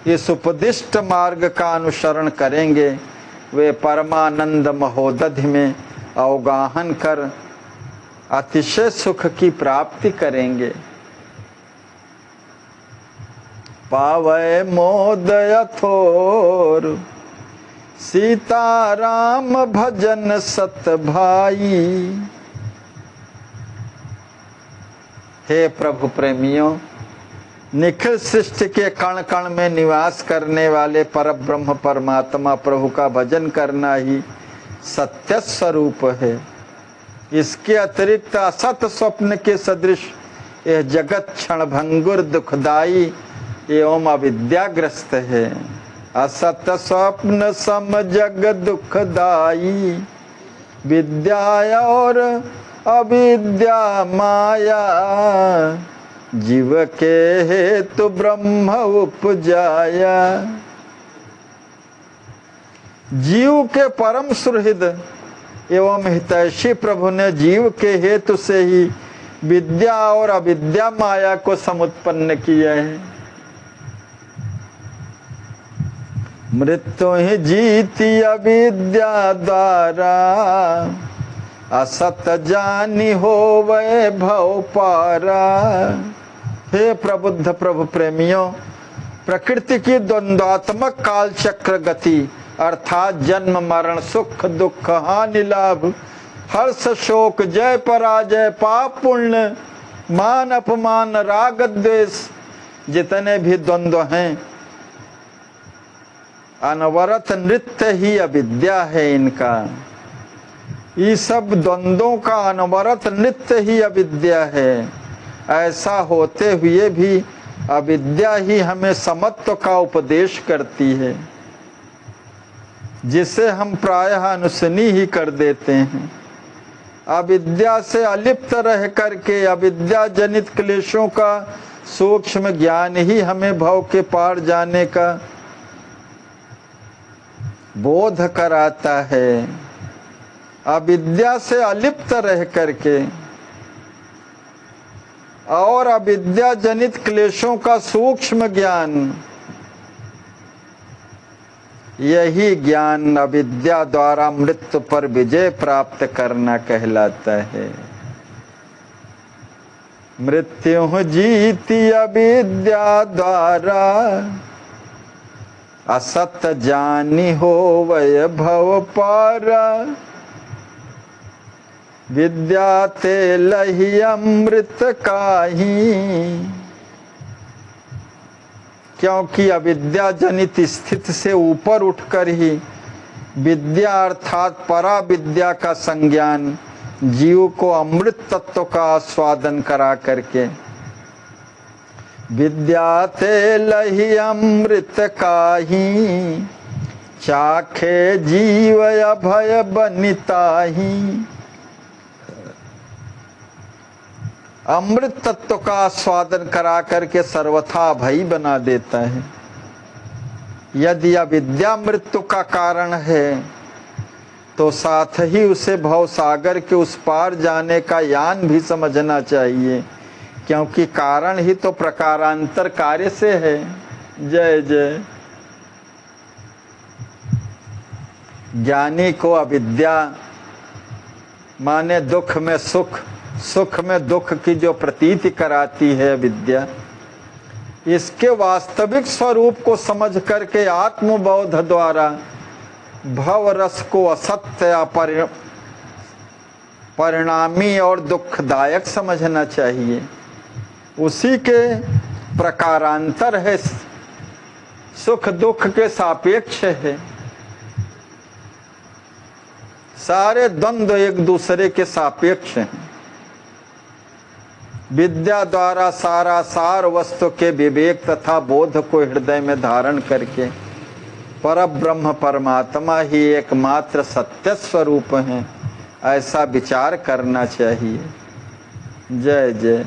इस उपदिष्ट मार्ग का अनुसरण करेंगे वे परमानंद महोदधि में अवगाहन कर अतिशय सुख की प्राप्ति करेंगे। पावै मोदय थोर सीताराम भजन सत भाई। हे प्रभु प्रेमियों, निखिल सृष्टि के कण कण में निवास करने वाले परब्रह्म परमात्मा प्रभु का भजन करना ही सत्य स्वरूप है। इसके अतिरिक्त असत स्वप्न के सदृश यह जगत क्षणभंगुर दुखदाई एवं अविद्याग्रस्त है। असत स्वप्न सम जग दुखदाई, विद्या और अविद्या माया, जीव के हेतु ब्रह्म उपजाया। जीव के परम सुहृद एवं हितैषी प्रभु ने जीव के हेतु से ही विद्या और अविद्या माया को समुत्पन्न किया है। मृत्यु ही जीती अविद्या द्वारा, असत जानी हो वै भव पारा। हे प्रबुद्ध प्रभु प्रेमियों, प्रकृति की द्वंद्वात्मक काल चक्र गति अर्थात जन्म मरण सुख दुख हानि लाभ हर्ष शोक जय पराजय पाप पुण्य मान अपमान राग द्वेष जितने भी द्वंद्व हैं, अनवरत नृत्य ही अविद्या है इनका। ये सब द्वंद्वों का अनवरत नृत्य ही अविद्या है। ऐसा होते हुए भी अविद्या ही हमें समत्व का उपदेश करती है, जिसे हम प्रायः अनुसनी ही कर देते हैं। अविद्या से अलिप्त रह करके अविद्या जनित क्लेशों का सूक्ष्म ज्ञान ही हमें भव के पार जाने का बोध कराता है। अविद्या से अलिप्त रह करके और अविद्या जनित क्लेशों का सूक्ष्म ज्ञान, यही ज्ञान अविद्या द्वारा मृत्यु पर विजय प्राप्त करना कहलाता है। मृत्यु जीती अविद्या द्वारा, असत जानी हो वै भव पारा। विद्या ते लही अमृत काही, क्योंकि अविद्या जनित स्थिति से ऊपर उठकर ही विद्या अर्थात परा विद्या का संज्ञान जीव को अमृत तत्व का आस्वादन करा करके, विद्या ते लही अमृत काही, चाखे जीव अभय बनिताही। अमृत तत्व का आस्वादन करा करके सर्वथा भई बना देता है। यदि अविद्या मृत्यु का कारण है तो साथ ही उसे भव सागर के उस पार जाने का यान भी समझना चाहिए, क्योंकि कारण ही तो प्रकारांतर कार्य से है। जय जय। ज्ञानी को अविद्या माने दुख में सुख, सुख में दुख की जो प्रतीति कराती है विद्या, इसके वास्तविक स्वरूप को समझ करके आत्मबोध द्वारा भव रस को असत्य परिणामी और दुखदायक समझना चाहिए। उसी के प्रकारांतर है, सुख दुख के सापेक्ष है। सारे द्वंद्व एक दूसरे के सापेक्ष हैं। विद्या द्वारा सारा सार वस्तु के विवेक तथा बोध को हृदय में धारण करके परब्रह्म परमात्मा ही एकमात्र सत्य स्वरूप हैं, ऐसा विचार करना चाहिए। जय जय।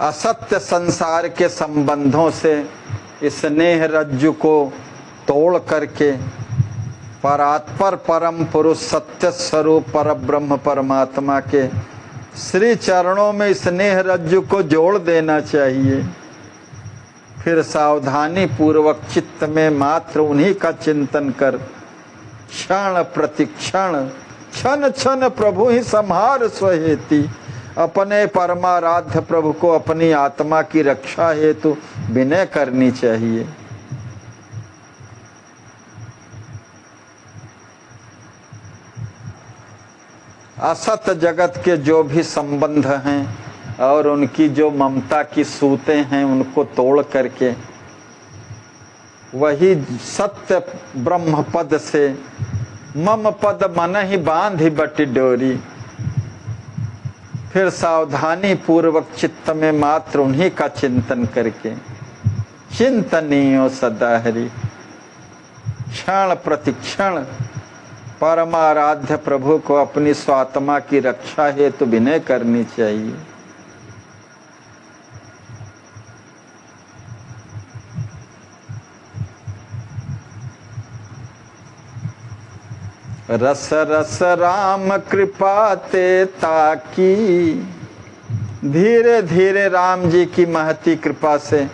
असत्य संसार के संबंधों से स्नेह रज्जु को तोड़ करके परात्पर परम पुरुष सत्य स्वरूप पर ब्रह्म परमात्मा के श्री चरणों में स्नेह रज्जु को जोड़ देना चाहिए। फिर सावधानी पूर्वक चित्त में मात्र उन्हीं का चिंतन कर क्षण प्रतिक्षण क्षण क्षण प्रभु ही संहार स्वहेति अपने परमाराध्य प्रभु को अपनी आत्मा की रक्षा हेतु विनय करनी चाहिए। असत जगत के जो भी संबंध हैं और उनकी जो ममता की सूतें हैं उनको तोड़ करके वही सत्य ब्रह्म पद से मम पद मन ही बांधी बटी डोरी। फिर सावधानी पूर्वक चित्त में मात्र उन्हीं का चिंतन करके चिंतनीयो सदा हरि क्षण प्रतिक्षण परमाराध्य प्रभु को अपनी स्वात्मा की रक्षा हेतु विनय करनी चाहिए। रस रस राम कृपा ते ताकी, धीरे धीरे राम जी की महती कृपा से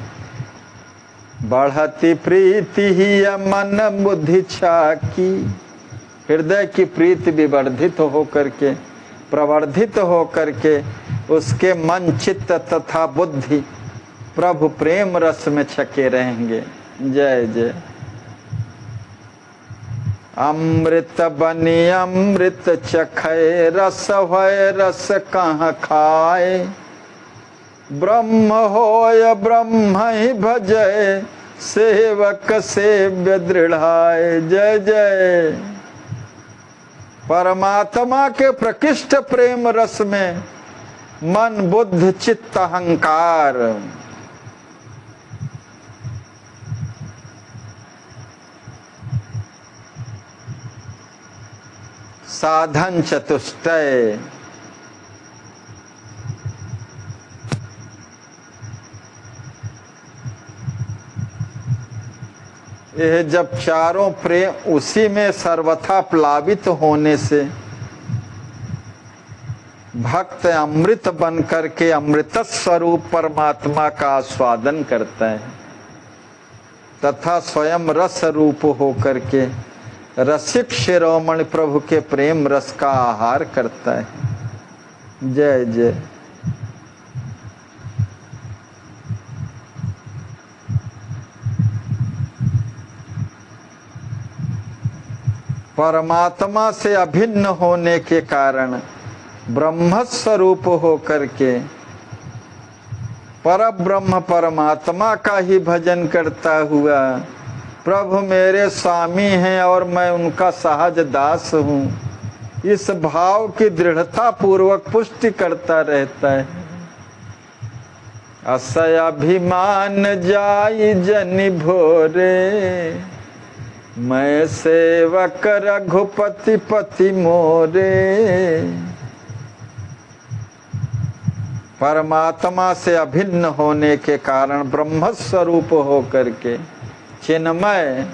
बढ़ती प्रीति ही मन बुद्धि छाकी। हृदय की प्रीति विवर्धित हो करके प्रवर्धित हो करके उसके मन चित्त तथा बुद्धि प्रभु प्रेम रस में छके रहेंगे। जय जय। अमृत बनी अमृत चखे रस भय रस कहाँ खाए, ब्रह्म होय ब्रह्म ही भजय सेवक सेव्य दृढ़ाए। जय जय। परमात्मा के प्रकृष्ट प्रेम रस में मन बुद्ध चित्त अहंकार साधन चतुष्टय यह जब चारों प्रेम उसी में सर्वथा प्लावित होने से भक्त अमृत बन करके अमृत स्वरूप परमात्मा का आस्वादन करता है तथा स्वयं रस रूप हो करके रसिक शिरोमणि प्रभु के प्रेम रस का आहार करता है। जय जय। परमात्मा से अभिन्न होने के कारण ब्रह्म स्वरूप हो करके पर ब्रह्म परमात्मा का ही भजन करता हुआ प्रभु मेरे स्वामी हैं और मैं उनका सहज दास हूँ, इस भाव की दृढ़ता पूर्वक पुष्टि करता रहता है। असय अभिमान जाई जनि भोरे, मैं सेवक रघुपति पति मोरे। परमात्मा से अभिन्न होने के कारण ब्रह्म स्वरूप हो करके चिन्मय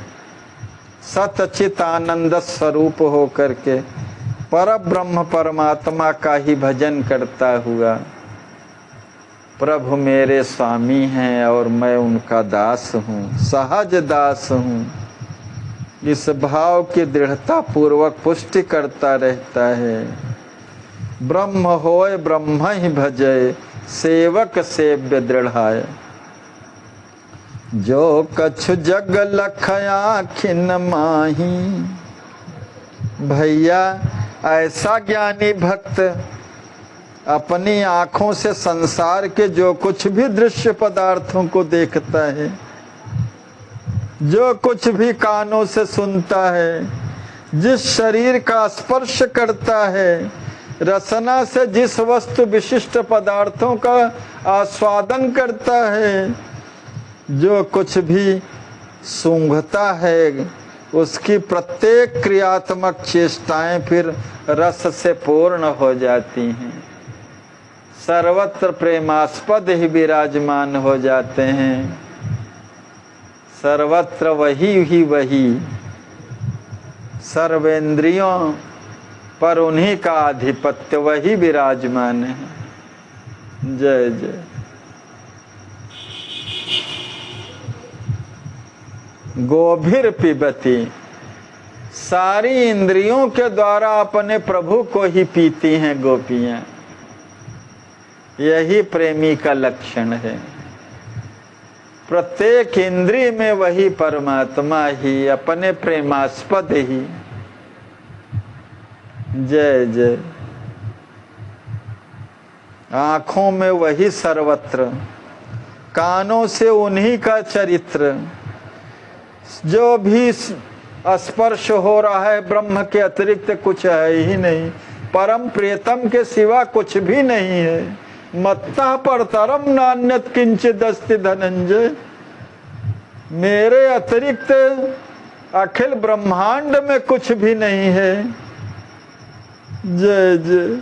सतचित आनंद स्वरूप हो करके पर ब्रह्म परमात्मा का ही भजन करता हुआ प्रभु मेरे स्वामी हैं और मैं उनका दास हूँ, सहज दास हूँ, इस भाव की दृढ़ता पूर्वक पुष्टि करता रहता है। ब्रह्म होय ब्रह्म ही भजय सेवक सेव्य दृढ़ाय। जो कछु जग लख आखिन माही। भैया ऐसा ज्ञानी भक्त अपनी आँखों से संसार के जो कुछ भी दृश्य पदार्थों को देखता है, जो कुछ भी कानों से सुनता है, जिस शरीर का स्पर्श करता है, रसना से जिस वस्तु विशिष्ट पदार्थों का आस्वादन करता है, जो कुछ भी सूंघता है, उसकी प्रत्येक क्रियात्मक चेष्टाएं फिर रस से पूर्ण हो जाती हैं। सर्वत्र प्रेमास्पद ही विराजमान हो जाते हैं। सर्वत्र वही ही वही, सर्वेंद्रियों पर उन्हीं का आधिपत्य, वही विराजमान है। जय जय। गोभिर पिबती, सारी इंद्रियों के द्वारा अपने प्रभु को ही पीती हैं गोपियां। यही प्रेमी का लक्षण है। प्रत्येक इंद्रिय में वही परमात्मा ही, अपने प्रेमास्पद ही। जय जय। आंखों में वही सर्वत्र, कानों से उन्हीं का चरित्र। जो भी स्पर्श हो रहा है ब्रह्म के अतिरिक्त कुछ है ही नहीं, परम प्रियतम के सिवा कुछ भी नहीं है। मत्तः परतरम नान्यत किंचिद अस्ति धनंजय, मेरे अतिरिक्त अखिल ब्रह्मांड में कुछ भी नहीं है। जय जय।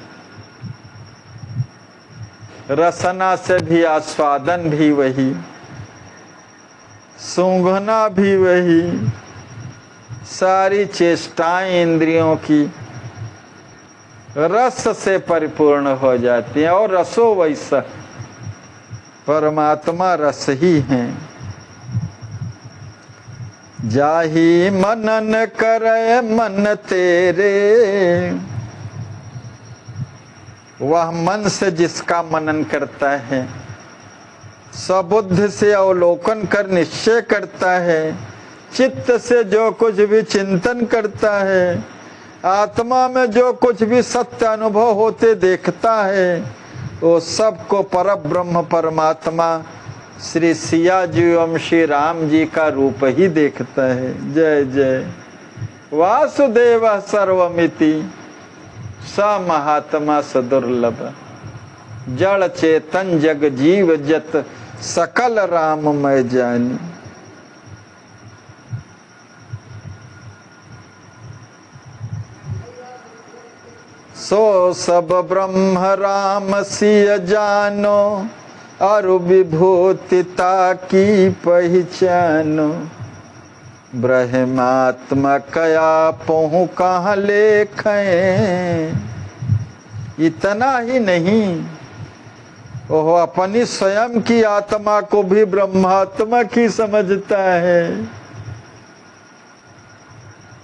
रसना से भी आस्वादन भी वही, सूंघना भी वही, सारी चेष्टाएं इंद्रियों की रस से परिपूर्ण हो जाती हैं। और रसो वैसा, परमात्मा रस ही है। जाहि मनन करे मन तेरे, वह मन से जिसका मनन करता है, स्वबुद्धि से अवलोकन कर निश्चय करता है, चित्त से जो कुछ भी चिंतन करता है, आत्मा में जो कुछ भी सत्य अनुभव होते देखता है, वो सबको परब्रह्म परमात्मा श्री सिया जी एवं श्री राम जी का रूप ही देखता है। जय जय। वासुदेव सर्वमिति स महात्मा सदुर्लभ, जड़ चेतन जग जीव जत सकल राम मैं जानी। सो सब ब्रह्म राम सिय जानो, अरु विभूतिता की पहचानो। ब्रह्मात्मा कया पहु कहाँ लेखें। इतना ही नहीं, ओह अपनी स्वयं की आत्मा को भी ब्रह्मात्मा की समझता है।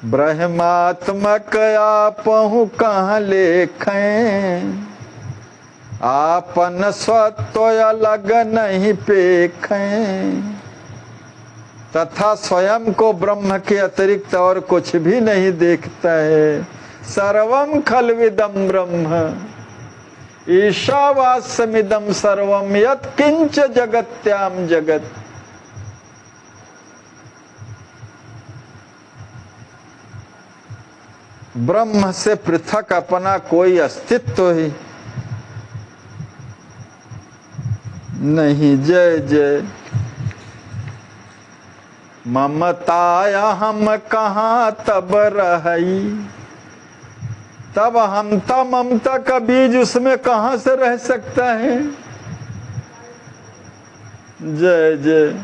ब्रह्मात्मक आपहु कहाँ लेखें, आपन स्वत्व अलग नहीं पेखें। तथा स्वयं को ब्रह्म के अतिरिक्त और कुछ भी नहीं देखता है। सर्वम खल्विदम ब्रह्म ईशावास्यमिदं सर्वम यत् किंच जगत्याम जगत। ब्रह्म से पृथक अपना कोई अस्तित्व ही नहीं। जय जय। ममताया हम कहाँ तब रही, तब हमता ममता का बीज उसमें कहाँ से रह सकता है। जय जय।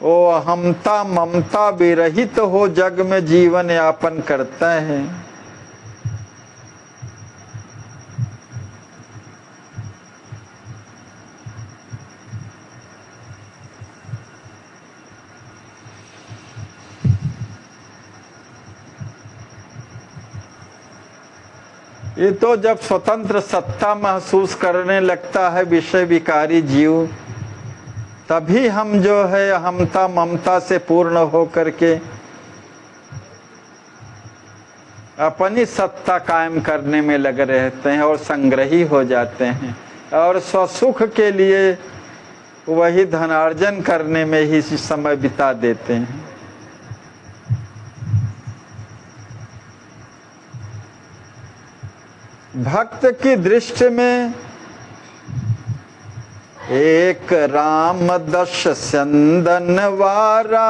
ओ हमता ममता विरहित हो जग में जीवन यापन करता है। ये तो जब स्वतंत्र सत्ता महसूस करने लगता है विषय विकारी जीव, तभी हम जो है हमता ममता से पूर्ण होकर के अपनी सत्ता कायम करने में लगे रहते हैं और संग्रही हो जाते हैं और स्वसुख के लिए वही धनार्जन करने में ही समय बिता देते हैं। भक्त की दृष्टि में एक राम दश चंदन वारा,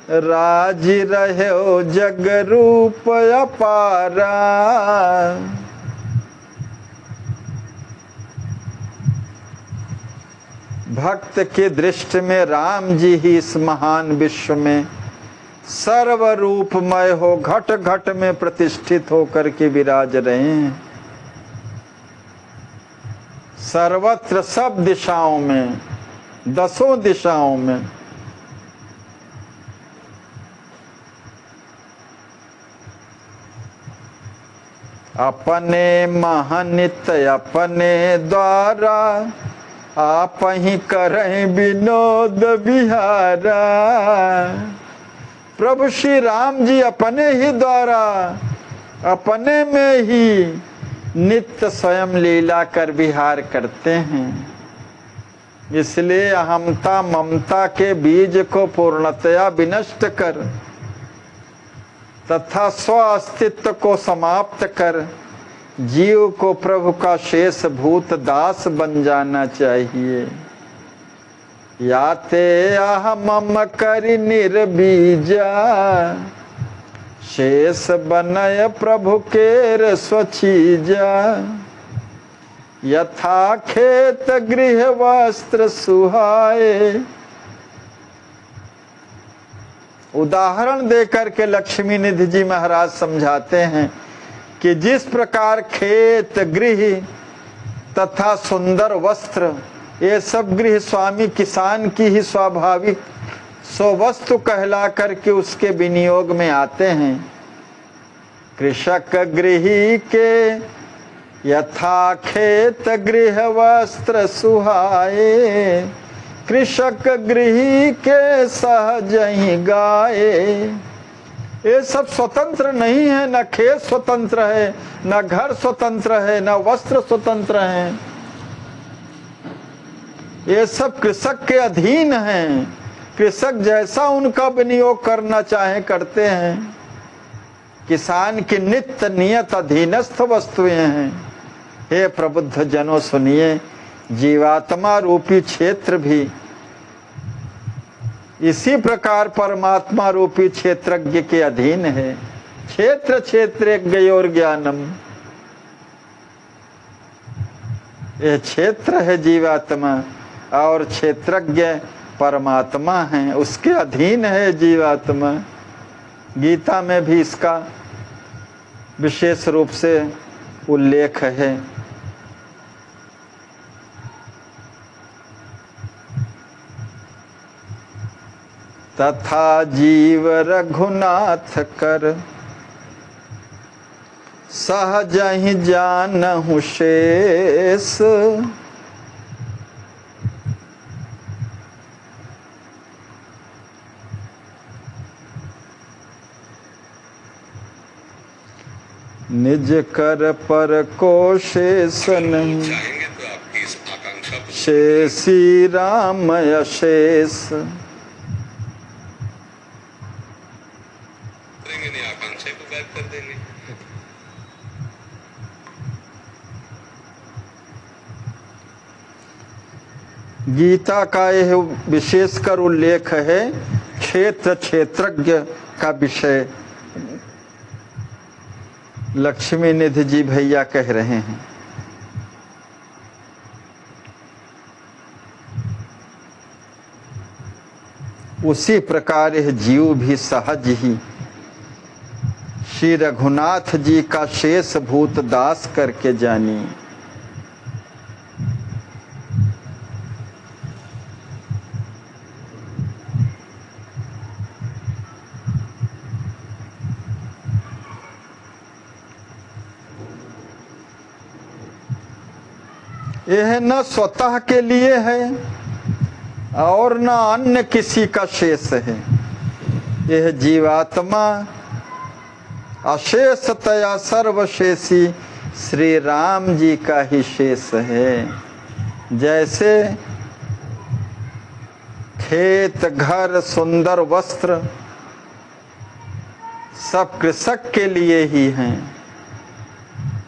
राजी रहो जग रूप अपारा। भक्त की दृष्टि में राम जी ही इस महान विश्व में सर्वरूपमय हो घट घट में प्रतिष्ठित होकर के विराज रहे हैं। सर्वत्र सब दिशाओं में, दसों दिशाओं में। अपने महनित अपने द्वारा आप ही करें विनोद विहारा। प्रभु श्री राम जी अपने ही द्वारा, अपने में ही नित्य स्वयं लीला कर विहार करते हैं। इसलिए अहमता ममता के बीज को पूर्णतया विनष्ट कर तथा स्व अस्तित्व को समाप्त कर जीव को प्रभु का शेष भूत दास बन जाना चाहिए। याते अहमम करि निर्बीजा शेष बनय प्रभु केर स्वचीजा। यथा खेत गृह वस्त्र सुहाए। उदाहरण देकर के लक्ष्मी निधि जी महाराज समझाते हैं कि जिस प्रकार खेत गृह तथा सुंदर वस्त्र, ये सब गृह स्वामी किसान की ही स्वाभाविक स्ववस्तु कहला करके उसके विनियोग में आते हैं। कृषक गृही के यथा खेत गृह वस्त्र सुहाए। कृषक गृही के सहज ही गाए। ये सब स्वतंत्र नहीं है, न खेत स्वतंत्र है, न घर स्वतंत्र है, न वस्त्र स्वतंत्र है। ये सब कृषक के अधीन हैं। कृषक जैसा उनका विनियोग करना चाहे करते हैं। किसान की नित्य नियत अधीनस्थ वस्तुएं हैं। हे प्रबुद्ध जनों सुनिए, जीवात्मा रूपी क्षेत्र भी इसी प्रकार परमात्मा रूपी क्षेत्रज्ञ के अधीन है। क्षेत्र क्षेत्रज्ञयोर ज्ञानम, यह क्षेत्र है जीवात्मा और क्षेत्रज्ञ परमात्मा है, उसके अधीन है जीवात्मा। गीता में भी इसका विशेष रूप से उल्लेख है। तथा जीव रघुनाथ कर सहज ही जानहु शेष। निज कर पर को शेष नहीं, शेषी राम अशेष। गीता का यह विशेषकर उल्लेख है क्षेत्र क्षेत्रज्ञ का विषय लक्ष्मी निधि जी भैया कह रहे हैं। उसी प्रकार यह जीव भी सहज ही श्री रघुनाथ जी का शेष भूत दास करके जानिए। यह न स्वतः के लिए है और न अन्य किसी का शेष है। यह जीवात्मा अशेषतया सर्वशेषी श्री राम जी का ही शेष है। जैसे खेत घर सुंदर वस्त्र सब कृषक के लिए ही हैं,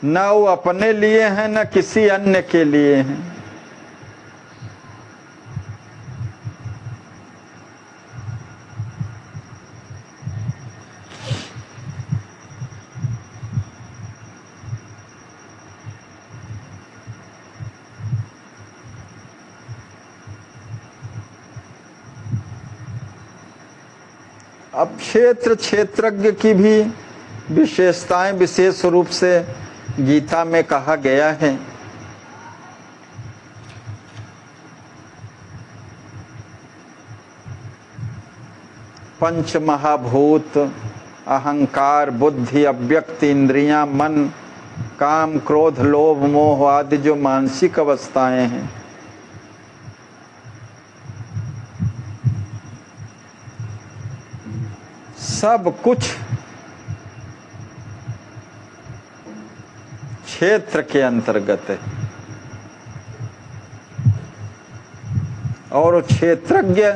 न वो अपने लिए हैं न किसी अन्य के लिए हैं। अब क्षेत्र क्षेत्रज्ञ की भी विशेषताएं विशेष रूप से गीता में कहा गया है। पंच महाभूत, अहंकार, बुद्धि, अव्यक्त इंद्रियां, मन, काम, क्रोध, लोभ, मोह आदि जो मानसिक अवस्थाएं हैं, सब कुछ क्षेत्र के अंतर्गत है। और क्षेत्रज्ञ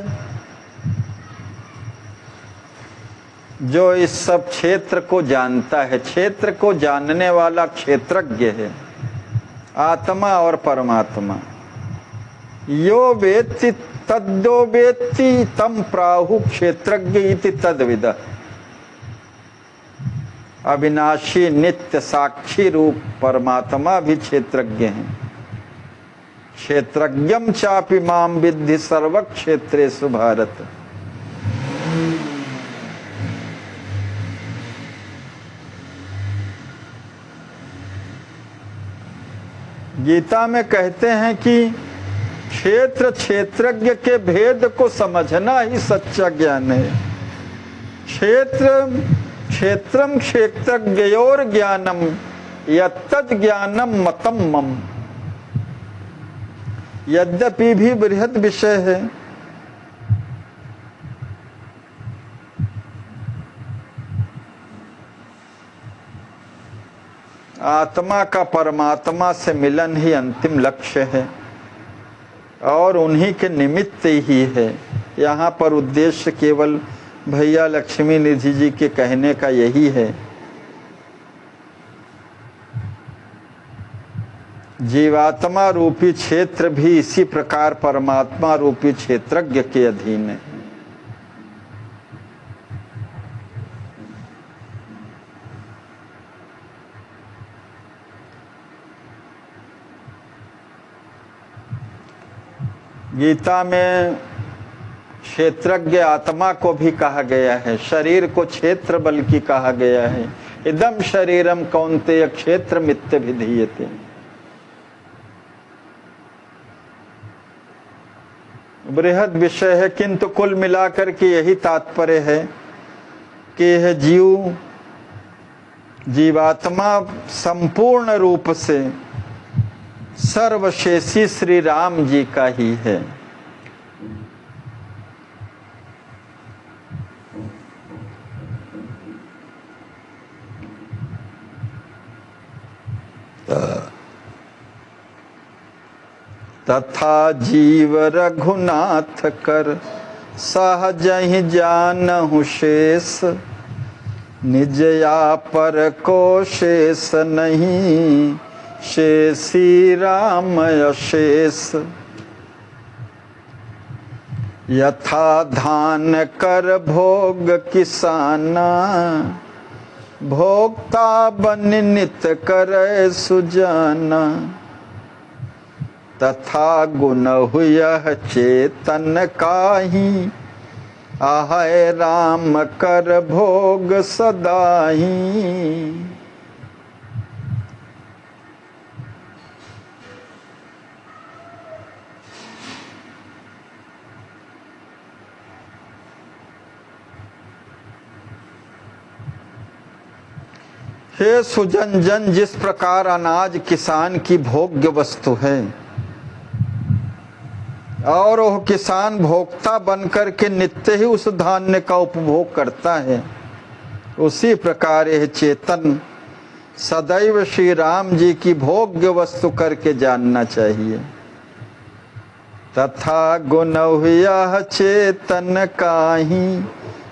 जो इस सब क्षेत्र को जानता है, क्षेत्र को जानने वाला क्षेत्रज्ञ है, आत्मा और परमात्मा। यो वेत्ति तद्दो वेत्ति तम प्राहु क्षेत्रज्ञ इति तद्विद। अविनाशी नित्य साक्षी रूप परमात्मा भी क्षेत्रज्ञ हैं। क्षेत्रज्ञम चापि माम विद्धि सर्व क्षेत्रेषु भारत। गीता में कहते हैं कि क्षेत्र क्षेत्रज्ञ के भेद को समझना ही सच्चा ज्ञान है। क्षेत्रम क्षेत्रज्ञयोर ज्ञानम यत्तद् ज्ञानम मतम मम। यद्यपि भी बृहद विषय है, आत्मा का परमात्मा से मिलन ही अंतिम लक्ष्य है और उन्हीं के निमित्त ही है। यहाँ पर उद्देश्य केवल भैया लक्ष्मी निधि जी के कहने का यही है। जीवात्मा रूपी क्षेत्र भी इसी प्रकार परमात्मा रूपी क्षेत्रज्ञ के अधीन है। गीता में क्षेत्रज्ञ आत्मा को भी कहा गया है, शरीर को क्षेत्र बल्कि कहा गया है। इदम शरीरम कौन्तेय क्षेत्र मित्य विधीयते। बृहद विषय है, किंतु कुल मिलाकर के यही तात्पर्य है कि यह जीवात्मा संपूर्ण रूप से सर्वशेषी श्री राम जी का ही है। तथा जीव रघुनाथ कर सहज ही जानहु शेष, निज या पर को शेष नहीं, शेषी राम अशेष। यथा धान कर भोग किसाना, भोक्ता बन नित करे सुजाना। तथा गुण हुयह चेतन काहि, आहै राम कर भोग सदाहि। हे सुजन जन, जिस प्रकार अनाज किसान की भोग्य वस्तु है और वह किसान भोक्ता बनकर के नित्य ही उस धान्य का उपभोग करता है, उसी प्रकार यह चेतन सदैव श्री राम जी की भोग्य वस्तु करके जानना चाहिए। तथा गुण हुआ चेतन काहि,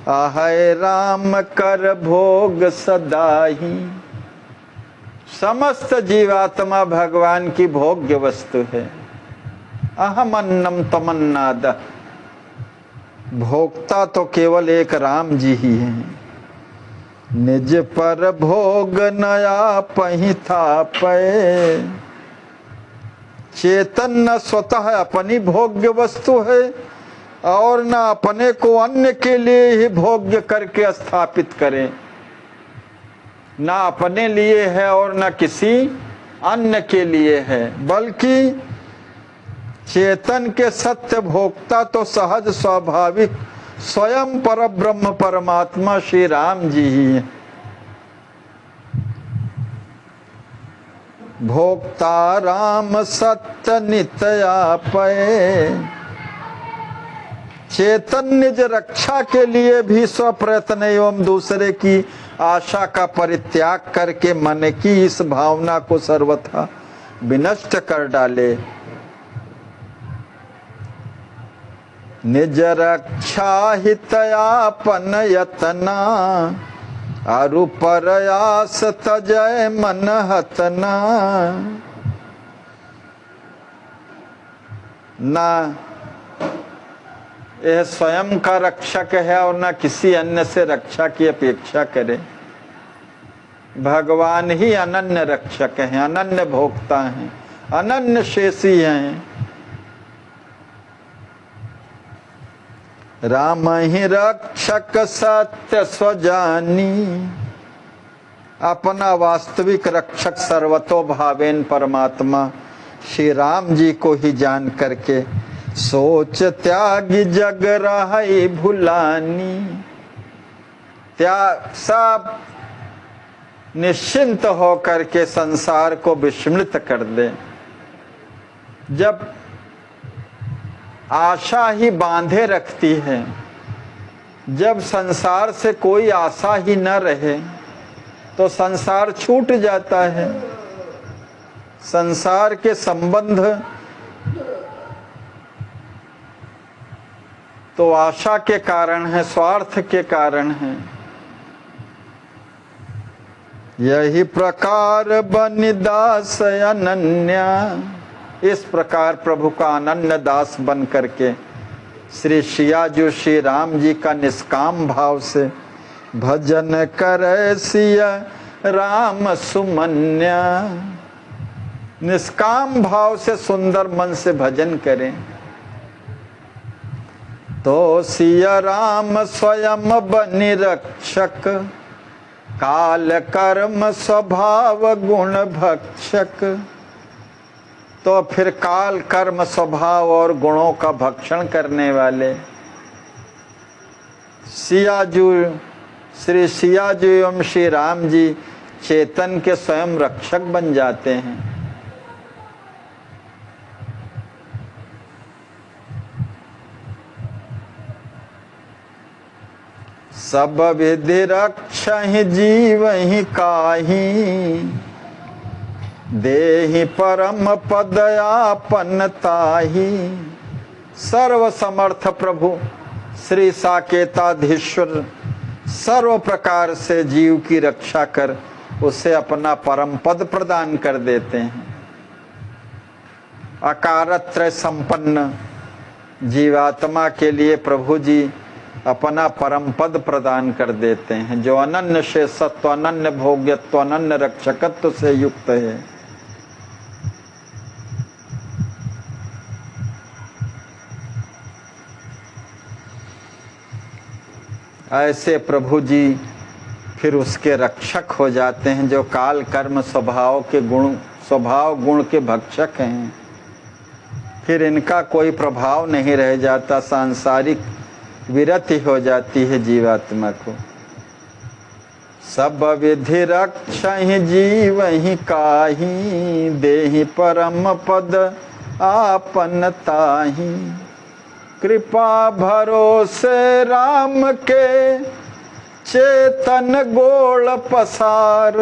आहै राम कर भोग सदाहि। समस्त जीवात्मा भगवान की भोग्य वस्तु है। अहम अन्नम तमन्नाद। भोक्ता तो केवल एक राम जी ही हैं। निज पर भोग नया पहिथा पे। चेतन न स्वतः अपनी भोग्य वस्तु है और न अपने को अन्य के लिए ही भोग्य करके स्थापित करे, न अपने लिए है और न किसी अन्य के लिए है, बल्कि चेतन के सत्य भोक्ता तो सहज स्वाभाविक स्वयं परब्रह्म परमात्मा श्री राम जी ही है। भोक्ता राम सत्य नित्यापय, चेतन निज रक्षा के लिए भी स्वप्रयत्न एवं दूसरे की आशा का परित्याग करके मन की इस भावना को सर्वथा विनष्ट कर डाले। निज रक्षा हितयापन यतना, अरु परयास तजय मन हतना। ना यह स्वयं का रक्षक है और न किसी अन्य से रक्षा की अपेक्षा करे। भगवान ही अनन्य रक्षक हैं, अनन्य भोक्ता हैं, अनन्य शेषी हैं। राम ही रक्षक सत्य स्वजानी, अपना वास्तविक रक्षक सर्वतोभावेन परमात्मा श्री राम जी को ही जान करके सोच त्यागी जग रही भुलानी। त्याग सब निश्चिंत हो करके संसार को विस्मृत कर दे। जब आशा ही बांधे रखती है, जब संसार से कोई आशा ही न रहे तो संसार छूट जाता है। संसार के संबंध तो आशा के कारण है, स्वार्थ के कारण है। यही प्रकार बनिदास अनन्या, इस प्रकार प्रभु का अनन्य दास बन करके श्री सिया जो श्री राम जी का निष्काम भाव से भजन करे सिया राम सुमन्या। निष्काम भाव से सुंदर मन से भजन करें तो सिया राम स्वयं बनि रक्षक, काल कर्म स्वभाव गुण भक्षक। तो फिर काल कर्म स्वभाव और गुणों का भक्षण करने वाले सियाजू श्री सियाजू एवं श्री राम जी चेतन के स्वयं रक्षक बन जाते हैं। सब विधि रक्षहि जीवहि काहि, देहि परम पद आपन ताहि। सर्व समर्थ प्रभु श्री साकेताधीश्वर सर्व प्रकार से जीव की रक्षा कर उसे अपना परम पद प्रदान कर देते हैं। अकारत्रय संपन्न जीवात्मा के लिए प्रभु जी अपना परम पद प्रदान कर देते हैं, जो अनन्य शेषत्व, अनन्य भोग्यत्व, अनन्य रक्षकत्व से युक्त है। ऐसे प्रभु जी फिर उसके रक्षक हो जाते हैं, जो काल कर्म स्वभाव के स्वभाव गुण के भक्षक हैं। फिर इनका कोई प्रभाव नहीं रह जाता, सांसारिक विरति हो जाती है जीवात्मा को। सब विधि रक्षहि जीवहि काहि, देहि परम पद आपन ताहि। कृपा भरोसे राम के चेतन गोल पसार,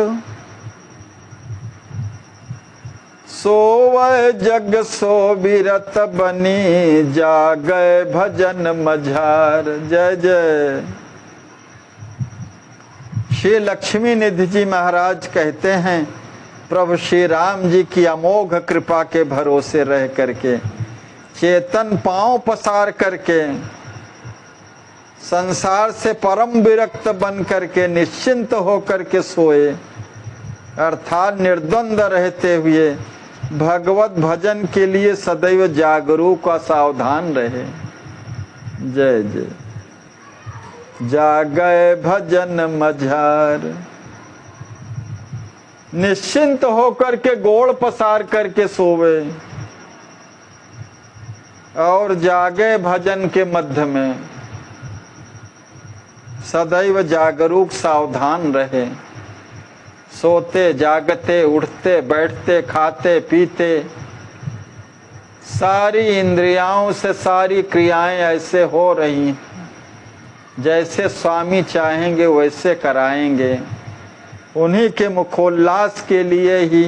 सोवै जग सो विरत बनी, जागय भजन मझार। जय जय। श्री लक्ष्मी निधि जी महाराज कहते हैं, प्रभु श्री राम जी की अमोघ कृपा के भरोसे रह करके चेतन पांव पसार करके संसार से परम विरक्त बन करके निश्चिंत होकर के सोए, अर्थात निर्द्वंद रहते हुए भगवत भजन के लिए सदैव जागरूक और सावधान रहे। जय जय। जागए भजन मझार, निश्चिंत होकर के गोड़ पसार करके सोवे और जागे भजन के मध्य में, सदैव जागरूक सावधान रहे। सोते जागते उठते बैठते खाते पीते सारी इंद्रियाओं से सारी क्रियाएं ऐसे हो रही हैं जैसे स्वामी चाहेंगे वैसे कराएंगे। उन्हीं के मुखोल्लास के लिए ही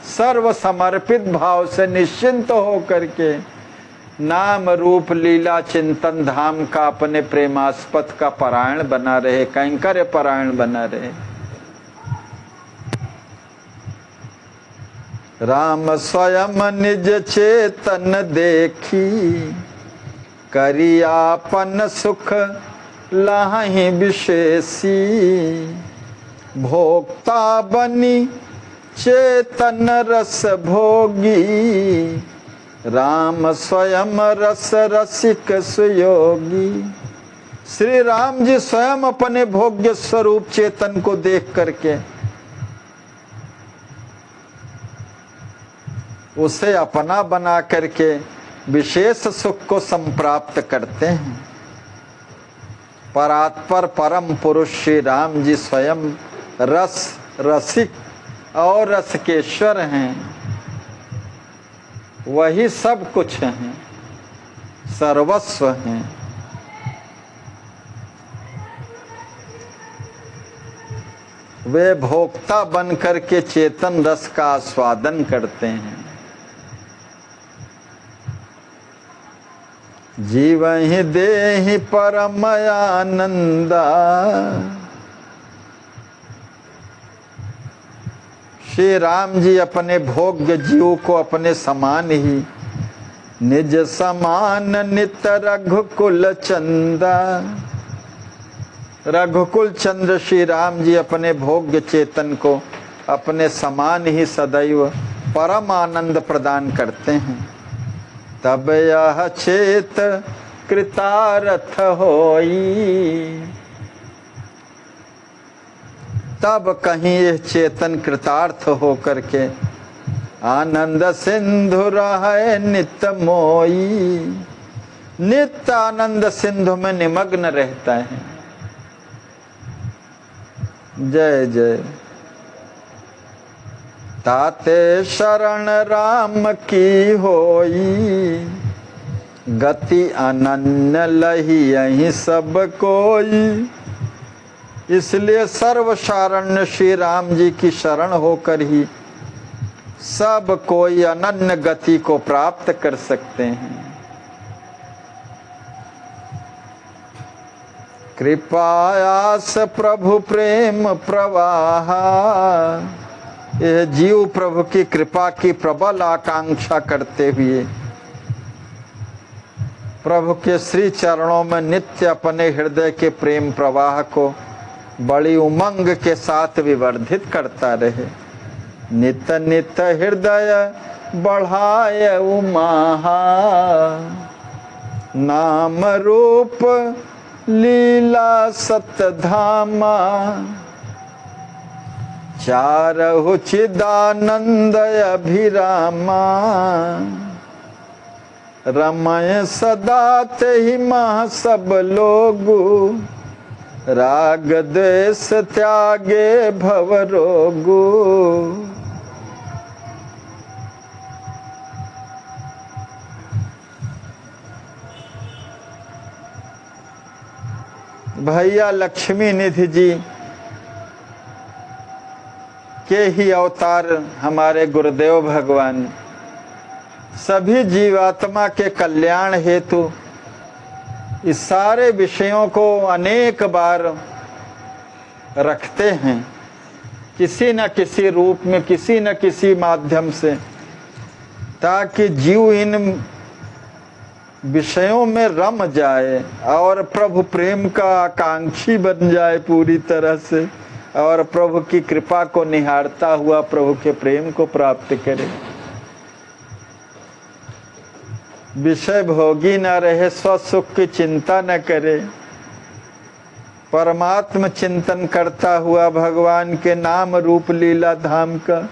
सर्व समर्पित भाव से निश्चिंत हो करके नाम रूप लीला चिंतन धाम का अपने प्रेमास्पद का परायण बना रहे, कैंकर्य परायण बना रहे। राम स्वयं निज चेतन देखी, करियापन सुख लाहि विशेषी। भोक्ता बनी चेतन रस भोगी, राम स्वयं रस रसिक सुयोगी। श्री राम जी स्वयं अपने भोग्य स्वरूप चेतन को देख करके उसे अपना बना करके विशेष सुख को संप्राप्त करते हैं। परात्पर परम पुरुष श्री राम जी स्वयं रस रसिक और रसकेश्वर हैं। वही सब कुछ हैं, सर्वस्व हैं। वे भोक्ता बन करके चेतन रस का आस्वादन करते हैं। जीवहि देहि परम आनंदा, श्री राम जी अपने भोग्य जीव को अपने समान ही निज समान नित रघुकुल चंदा। रघुकुल चंद्र श्री राम जी अपने भोग्य चेतन को अपने समान ही सदैव परम आनंद प्रदान करते हैं। तब यह चेत कृतार्थ होई, तब कहीं यह चेतन कृतार्थ हो करके आनंद सिंधु रहे नित्य मोई। नित्य आनंद सिंधु में निमग्न रहता है। जय जय। ताते शरण राम की होई, गति अनन्य लही यही सब कोई। इसलिए सर्व शरण्य श्री राम जी की शरण होकर ही सब कोई अनन्य गति को प्राप्त कर सकते हैं। कृपायास प्रभु प्रेम प्रवाह, यह जीव प्रभु की कृपा की प्रबल आकांक्षा करते हुए प्रभु के श्री चरणों में नित्य अपने हृदय के प्रेम प्रवाह को बड़ी उमंग के साथ विवर्धित करता रहे। नित नित हृदय बढ़ाए उमाहा, नाम रूप लीला सतधामा। चारहु चिदानंद अभिरामा, रमय सदा तेहि मह सब लोगु। राग द्वेष त्यागे भव रोगु। भैया लक्ष्मी निधि जी के ही अवतार हमारे गुरुदेव भगवान सभी जीवात्मा के कल्याण हेतु इस सारे विषयों को अनेक बार रखते हैं, किसी न किसी रूप में, किसी न किसी माध्यम से, ताकि जीव इन विषयों में रम जाए और प्रभु प्रेम का आकांक्षी बन जाए पूरी तरह से, और प्रभु की कृपा को निहारता हुआ प्रभु के प्रेम को प्राप्त करे। विषय भोगी न रहे, स्वसुख की चिंता न करे, परमात्म चिंतन करता हुआ भगवान के नाम रूप लीला धाम का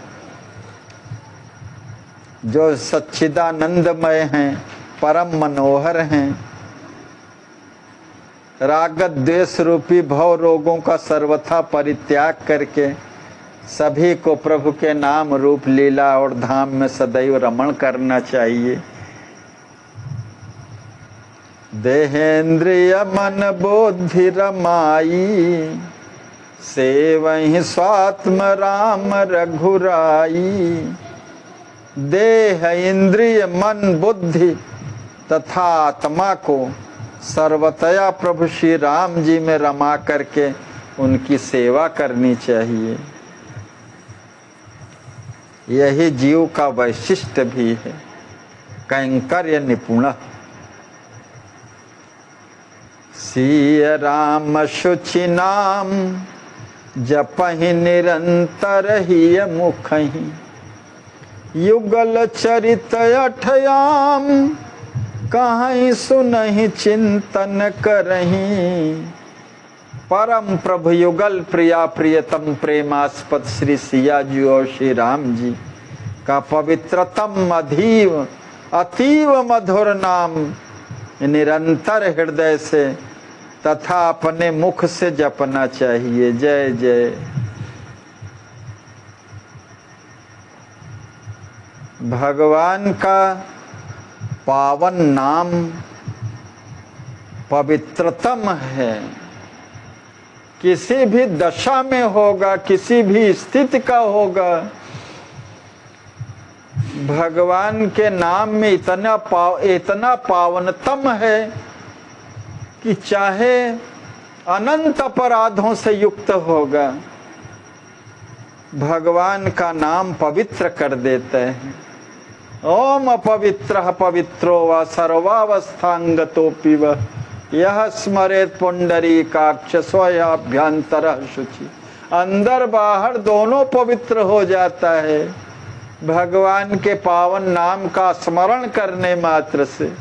जो सच्चिदानंदमय हैं, परम मनोहर हैं, राग द्वेष रूपी भव रोगों का सर्वथा परित्याग करके सभी को प्रभु के नाम रूप लीला और धाम में सदैव रमण करना चाहिए। देहेंद्रिय मन बुद्धि रमाई, सेवहि स्वात्म राम रघुराई। देह इंद्रिय मन बुद्धि तथा आत्मा को सर्वतया प्रभु श्री राम जी में रमा करके उनकी सेवा करनी चाहिए। यही जीव का वैशिष्ट भी है। कैंकर्य निपुण सिय राम शुचि नाम, जपहि निरंतर ही मुखहि। युगल चरित अठयाम, कहीं सुनहि चिंतन करहीं। परम प्रभु युगल प्रिया प्रियतम प्रेमास्पद श्री सिया जी और श्री राम जी का पवित्रतम अतीव मधुर नाम निरंतर हृदय से तथा अपने मुख से जपना चाहिए। जय जय। भगवान का पावन नाम पवित्रतम है। किसी भी दशा में होगा, किसी भी स्थिति का होगा, भगवान के नाम में इतना पावनतम है कि चाहे अनंत अपराधों से युक्त होगा, भगवान का नाम पवित्र कर देता है। ओम अपवित्रः पवित्रो व सर्वावस्थांगतोऽपि व यह स्मरेत पुंडरीकाक्ष स्वयाभ्यंतरः शुचि। अंदर बाहर दोनों पवित्र हो जाता है भगवान के पावन नाम का स्मरण करने मात्र से।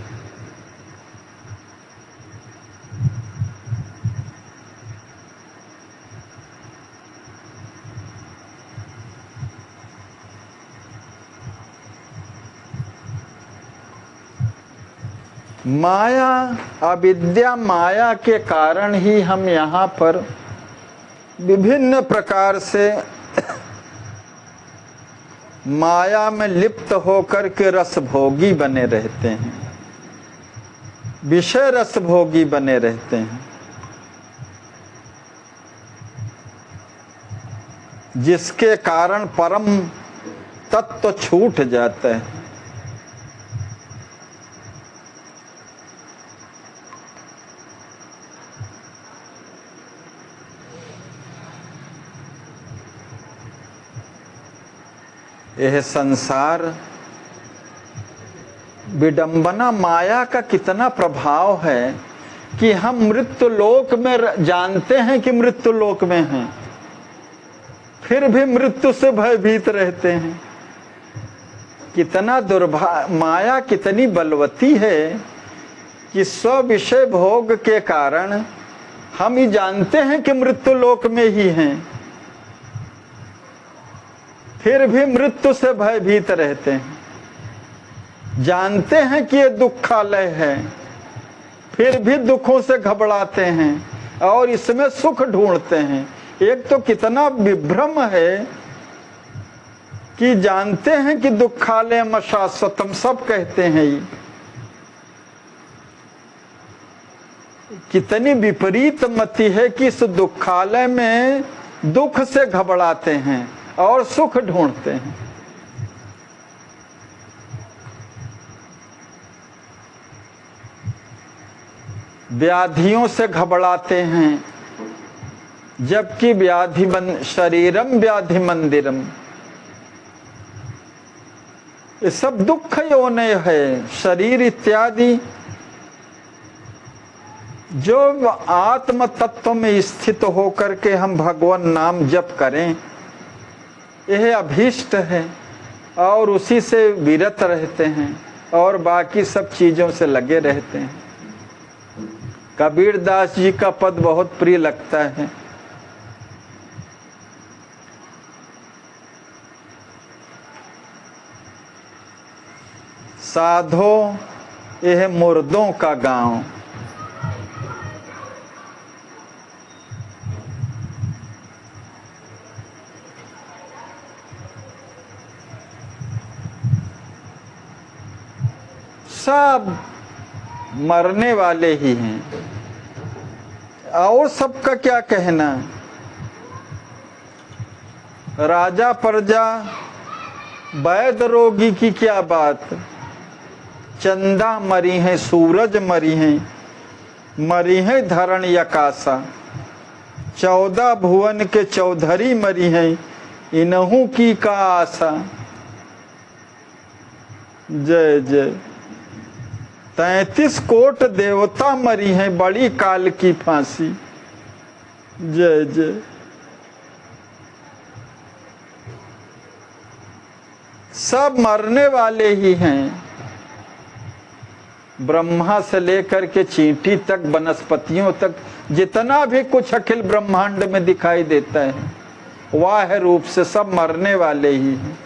माया अविद्या माया के कारण ही हम यहाँ पर विभिन्न प्रकार से माया में लिप्त होकर के रसभोगी बने रहते हैं, विषय रसभोगी बने रहते हैं, जिसके कारण परम तत्व छूट जाता है। यह संसार विडंबना माया का कितना प्रभाव है कि हम मृत्यु लोक में जानते हैं कि मृत्यु लोक में हैं, फिर भी मृत्यु से भयभीत रहते हैं। कितना माया कितनी बलवती है कि स्व विषय भोग के कारण हम ही जानते हैं कि मृत्यु लोक में ही हैं, फिर भी मृत्यु से भयभीत रहते हैं। जानते हैं कि ये दुखालय है, फिर भी दुखों से घबराते हैं और इसमें सुख ढूंढते हैं। एक तो कितना विभ्रम है कि जानते हैं कि दुखालय शाश्वतम सब कहते हैं, ये कितनी विपरीत मति है कि इस दुखालय में दुख से घबराते हैं और सुख ढूंढते हैं। व्याधियों से घबराते हैं, जबकि शरीरम व्याधि मंदिरम, ये सब दुख योनि है। शरीर इत्यादि जो आत्म तत्व में स्थित होकर के हम भगवान नाम जप करें, यह अभीष्ट है और उसी से विरत रहते हैं और बाकी सब चीज़ों से लगे रहते हैं। कबीर दास जी का पद बहुत प्रिय लगता है। साधो यह मुर्दों का गांव, सब मरने वाले ही हैं। और सबका क्या कहना, राजा प्रजा वैद रोगी की क्या बात, चंदा मरी हैं, सूरज मरी हैं, मरी हैं धरण यकासा, 14 भुवन के चौधरी मरी हैं, इन्हू की का आशा। जय जय। 33 कोट देवता मरी हैं, बड़ी काल की फांसी। जय जय। सब मरने वाले ही हैं। ब्रह्मा से लेकर के चींटी तक, वनस्पतियों तक, जितना भी कुछ अखिल ब्रह्मांड में दिखाई देता है, वाह रूप से सब मरने वाले ही हैं।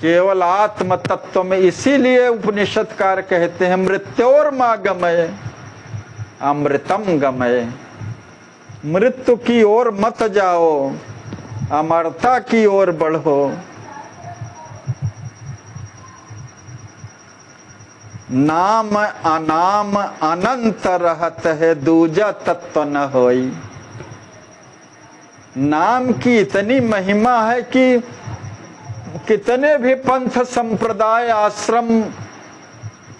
केवल आत्म तत्व में, इसीलिए उपनिषदकार कहते हैं मृत्योर्मा गमय अमृतम गमय। मृत्यु की ओर मत जाओ, अमरता की ओर बढ़ो। नाम अनाम अनंत रहत है, दूजा तत्व न होई। नाम की इतनी महिमा है कि कितने भी पंथ संप्रदाय आश्रम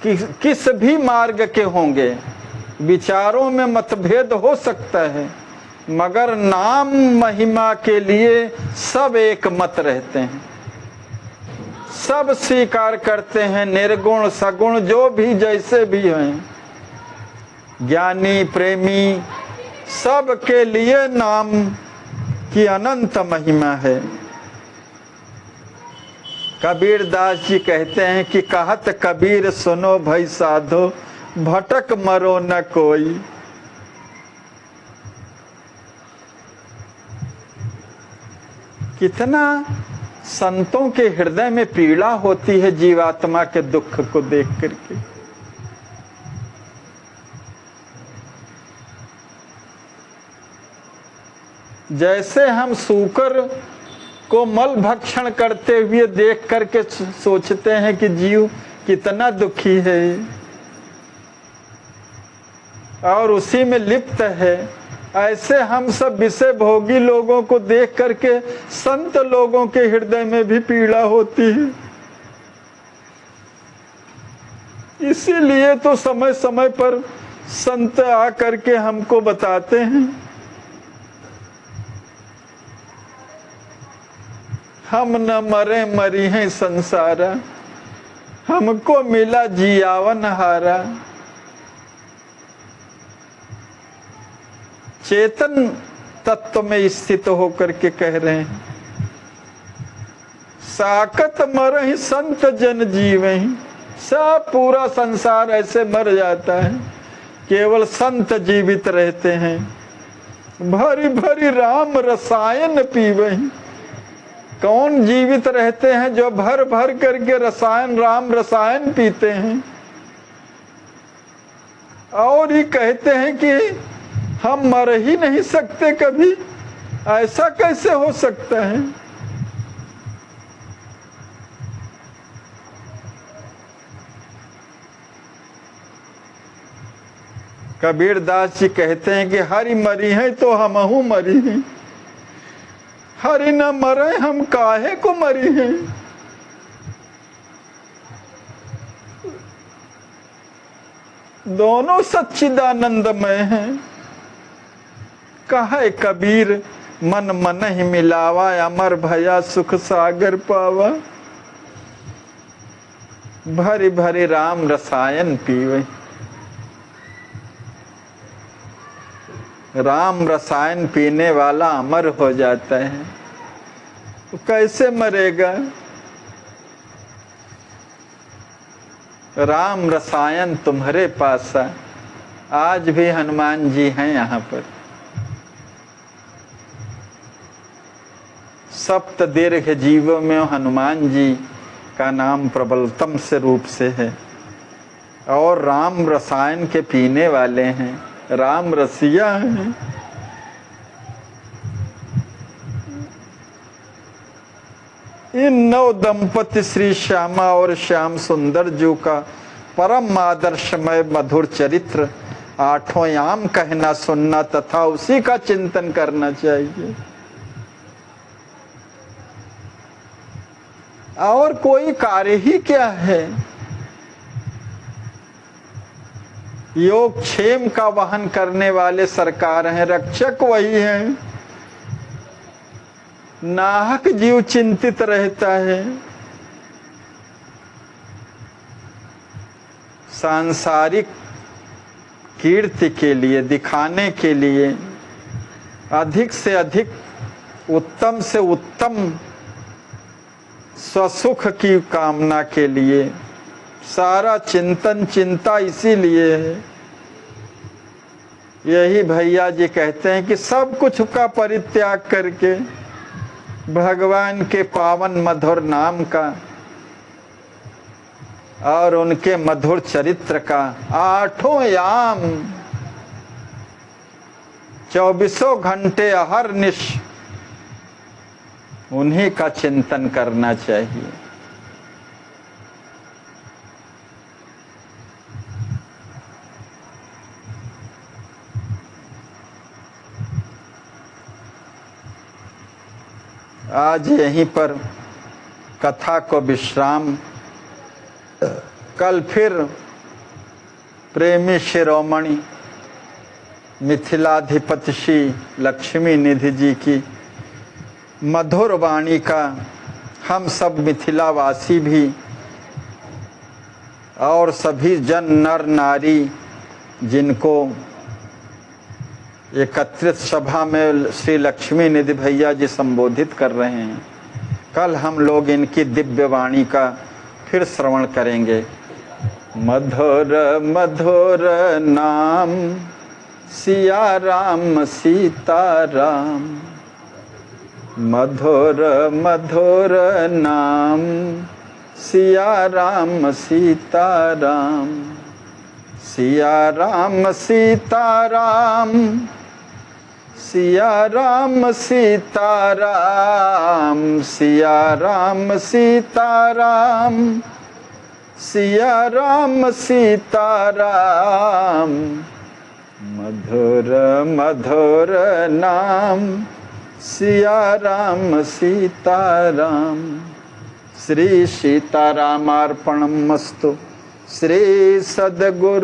किस भी मार्ग के होंगे, विचारों में मतभेद हो सकता है, मगर नाम महिमा के लिए सब एक मत रहते हैं, सब स्वीकार करते हैं। निर्गुण सगुण जो भी जैसे भी हैं, ज्ञानी प्रेमी, सब के लिए नाम की अनंत महिमा है। कबीर दास जी कहते हैं कि कहत कबीर सुनो भई साधो, भटक मरो न कोई। कितना संतों के हृदय में पीड़ा होती है जीवात्मा के दुख को देख करके। जैसे हम सूकर को मल भक्षण करते हुए देख करके सोचते हैं कि जीव कितना दुखी है और उसी में लिप्त है, ऐसे हम सब विषय भोगी लोगों को देख करके संत लोगों के हृदय में भी पीड़ा होती है। इसीलिए तो समय समय पर संत आकर के हमको बताते हैं, हम न मरे मरी हैं संसारा, हमको मिला जियावन हारा। चेतन तत्व में स्थित होकर के कह रहे हैं, साकत मरहि संत जन जीवहि। सब पूरा संसार ऐसे मर जाता है, केवल संत जीवित रहते हैं। भरी भरी राम रसायन पीवहि। कौन जीवित रहते हैं? जो भर भर करके रसायन, राम रसायन पीते हैं। और ये कहते हैं कि हम मर ही नहीं सकते कभी, ऐसा कैसे हो सकता है? कबीर दास जी कहते हैं कि हरि मरी है तो हमहू मरी हैं, हरि न मरे हम काहे को मरी हैं। दोनों सच्चिदानंदमय हैं। कहे कबीर मन मन ही मिलावा, अमर भया सुख सागर पावा। भरी भरी राम रसायन पीवे। राम रसायन पीने वाला अमर हो जाता है, तो कैसे मरेगा? राम रसायन तुम्हारे पासा। आज भी हनुमान जी हैं यहाँ पर। सप्त दीर्घ जीवों में हनुमान जी का नाम प्रबलतम से रूप से है और राम रसायन के पीने वाले हैं, राम रसिया हैं। इन 9 दंपति श्री श्यामा और श्याम सुंदर जी का परम आदर्शमय मधुर चरित्र आठों याम कहना सुनना तथा उसी का चिंतन करना चाहिए। और कोई कार्य ही क्या है। योग क्षेम का वहन करने वाले सरकार हैं, रक्षक वही हैं। नाहक जीव चिंतित रहता है। सांसारिक कीर्ति के लिए, दिखाने के लिए, अधिक से अधिक उत्तम से उत्तम स्वसुख की कामना के लिए सारा चिंतन चिंता इसीलिए है। यही भैया जी कहते हैं कि सब कुछ का परित्याग करके भगवान के पावन मधुर नाम का और उनके मधुर चरित्र का आठों याम 24 घंटे अहरनिश उन्हीं का चिंतन करना चाहिए। आज यहीं पर कथा को विश्राम। कल फिर प्रेमी शिरोमणि मिथिलाधिपति श्री लक्ष्मी निधि जी की मधुर वाणी का हम सब मिथिलावासी भी और सभी जन नर नारी जिनको एकत्रित सभा में श्री लक्ष्मी निधि भैया जी संबोधित कर रहे हैं, कल हम लोग इनकी दिव्य वाणी का फिर श्रवण करेंगे। मधुर मधुर नाम सिया राम सीता राम, मधुर मधुर नाम सिया राम सीता राम, सिया राम सीता राम, सिया राम सीता राम, सिया राम सीता राम, सिया राम सीता राम, मधुर मधुर नाम सिया राम सीता राम। श्री सीतारामार्पणमस्तु, श्री सद्गुरुदेवार्पणम्।